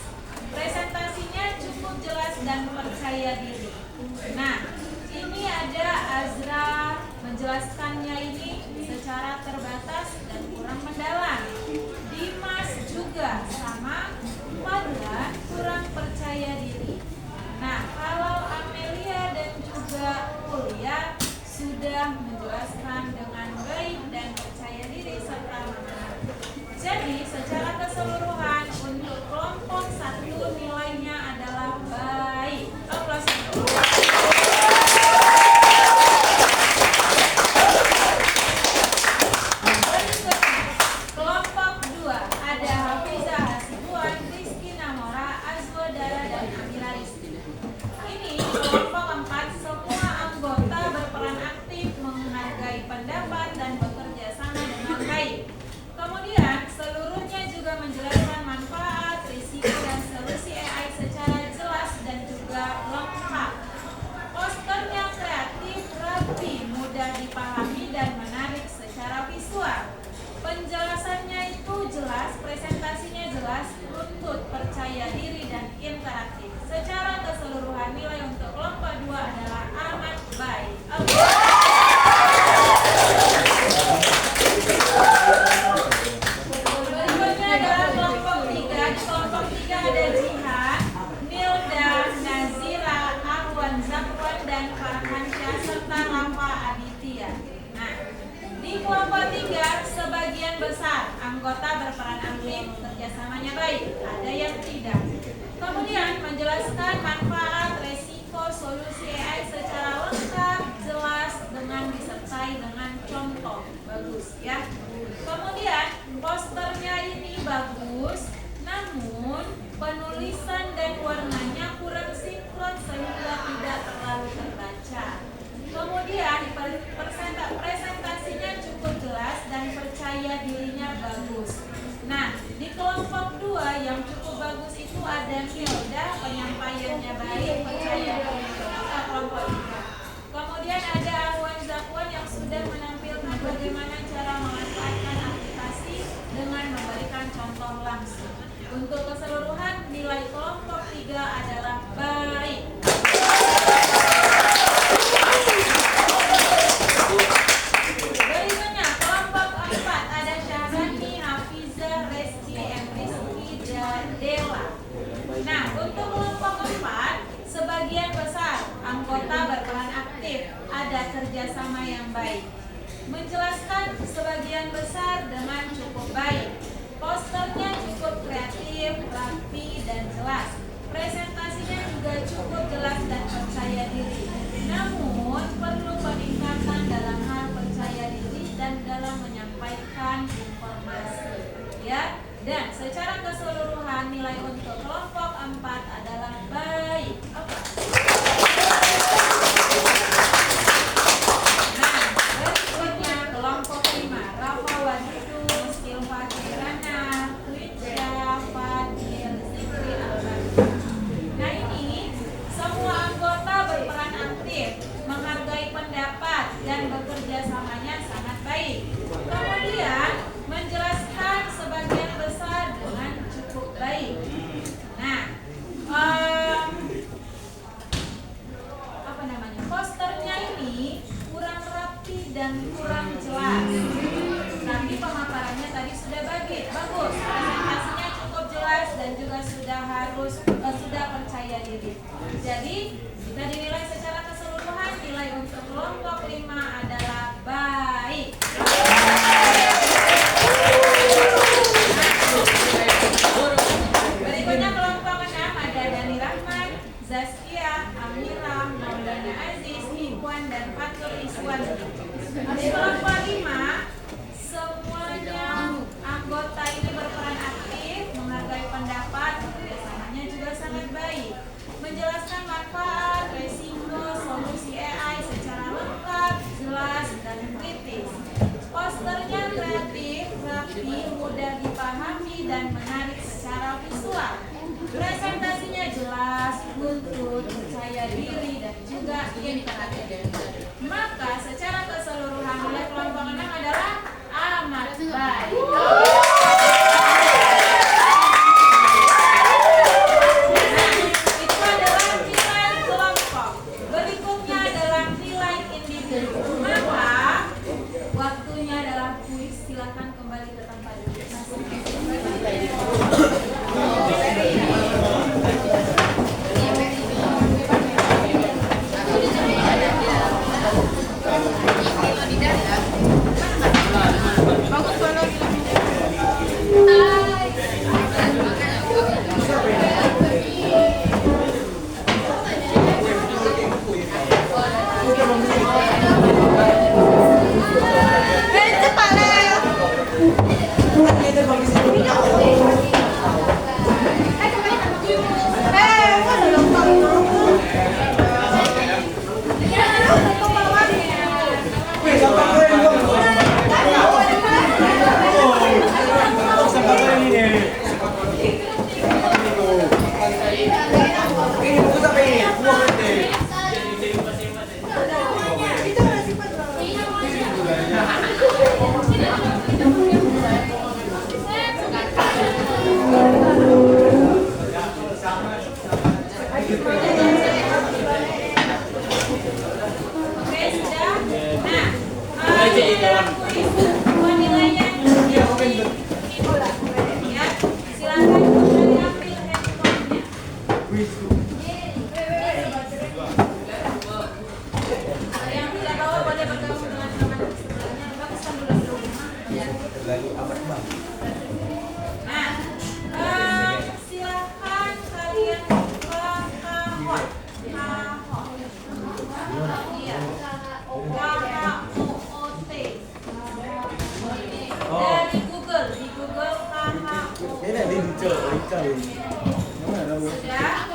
Presentasinya cukup jelas dan percaya diri. Nah, ini ada Azra menjelaskannya ini secara terbatas dan kurang mendalam. Dimas juga sama, Fadlan kurang percaya diri. Nah, kalau Amelia dan juga Wulia sudah menjelaskan dengan baik dan percaya diri serta menarik. Jadi, secara keseluruhan untuk kelompok 1 nilainya adalah baik. Aplaus. Kelompok 2 ada Hafizah Hasibuan, Rizky Namora, Azwa Dara dan Amira Rizky. Ini kelompok 4 semua anggota berperan aktif, menghargai pendapat dan bekerja sama dengan baik. Kemudian seluruhnya juga menjelaskan manfaat, risiko dan solusi AI secara jelas dan juga lengkap. Posternya kreatif, rapi, mudah dipahami dan menarik secara visual. Penjelasannya itu jelas, presentasinya jelas, runtut, percaya diri dan interaktif. Secara keseluruhan nilai untuk kelompok 2 adalah amat baik. Berikutnya adalah kelompok 3. Di kelompok 3 ada Jihan, Nilda, Nazira, Ahwan Zakwan dan Farhansyah serta Rafa Aditya. Nah, di kelompok 3 sebagian besar anggota berperan aktif, kerjasamanya baik, ada yang tidak. Kemudian menjelaskan manfaat, resiko, solusi AI secara lengkap, jelas dengan disertai dengan contoh. Bagus ya. Kemudian posternya ini bagus, namun penulisan dan warnanya kurang sinkron sehingga tidak terlalu terbaca. Kemudian presentasinya cukup jelas dan percaya dirinya bagus. Nah, di kelompok 2 yang cukup bagus itu ada Hilda, penyampaiannya baik, percaya diri kelompok 3. Kemudian ada Ahwan Zakwan yang sudah menampilkan bagaimana cara memanfaatkan aplikasi dengan memberikan contoh langsung. Untuk keseluruhan nilai kelompok 3 adalah baik. Berikutnya kelompok 4 ada Syahzani, Hafizah, Rizky, Rizky dan Dewa. Nah, untuk kelompok 4 menjelaskan sebagian besar dengan cukup baik. Posternya cukup kreatif, rapi, dan jelas. Presentasinya juga cukup jelas dan percaya diri. Namun, perlu peningkatan dalam hal percaya diri dan dalam menyampaikan informasi. Ya, dan secara keseluruhan nilai untuk kelompok 4 adalah baik. Apa? Nah, berikutnya kelompok 5, Rafa Wadudu, Silva Kirana, Twitcha, Fadil, Zikri, Al-Bani. Nah ini, semua anggota berperan aktif, menghargai pendapat, dan bekerja samanya sangat baik. Kemudian, menjelaskan sebagian besar dengan cukup baik. Nah, posternya ini kurang rapi dan kurang jelas. Tapi pemaparannya tadi sudah bagus. Presentasinya cukup jelas dan juga sudah percaya diri. Jadi jika dinilai secara keseluruhan, nilai untuk kelompok 5 adalah baik. Berikutnya kelompok 6 ada Dani Rahman, Zaskia, Amira, Maulana Aziz, Ikhwan, dan Fatur Iswan. Di kelompok 5, semuanya anggota ini berperan aktif, menghargai pendapat, kerjasamanya juga sangat baik, menjelaskan manfaat, resiko, solusi AI secara lengkap, jelas, dan kritis. Posternya kreatif, rapi, mudah dipahami, dan menarik secara visual. Presentasinya jelas, utuh, percaya diri, dan juga interaktif. Maka secara keseluruhan nilai kelompok 6 adalah amat baik. Nah, itu adalah nilai kelompok. Berikutnya adalah nilai individu. Maka waktunya adalah kuis. Silakan kembali ke tempat duduk masing-masing. Silakan kalian buka kahot. Iya. KHOOT. Dari Google, di Google KHOOT. Sudah.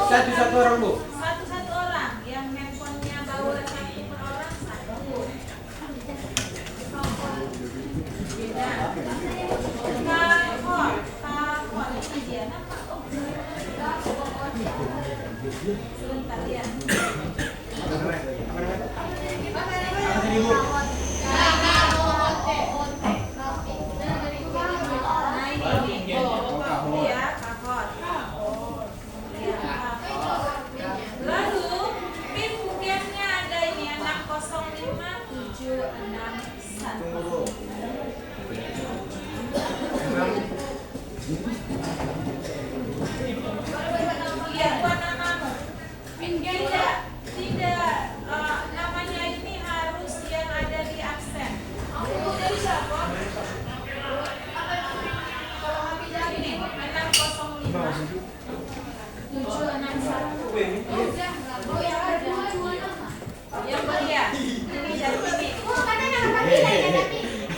Satu-satu orang, Bu. Satu-satu orang yang handphonenya bawa 1 per orang 1. Kahot ini dia nama. Sebentar ya. Lalu pin gamenya ada ini 605761. Iya, buat namamu. Tidak namanya ini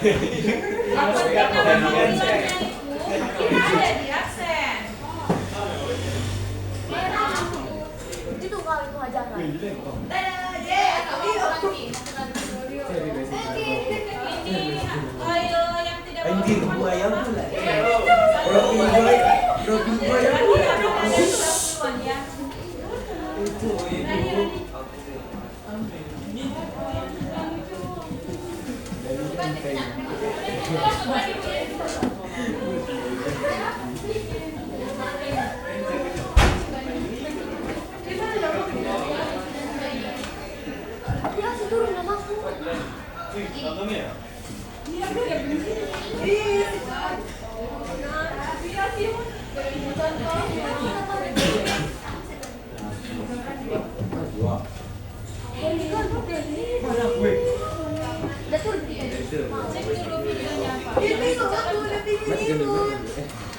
panggilannya itu kita ada di absen. Itu kali itu ajangan. Ini oil yang tidak Anjir, berhubungan buaya sama- pula. Robin buaya ya. Itu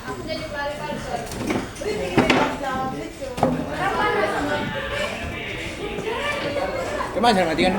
Aku jadi pelari-pelari. Kemana cara matikan?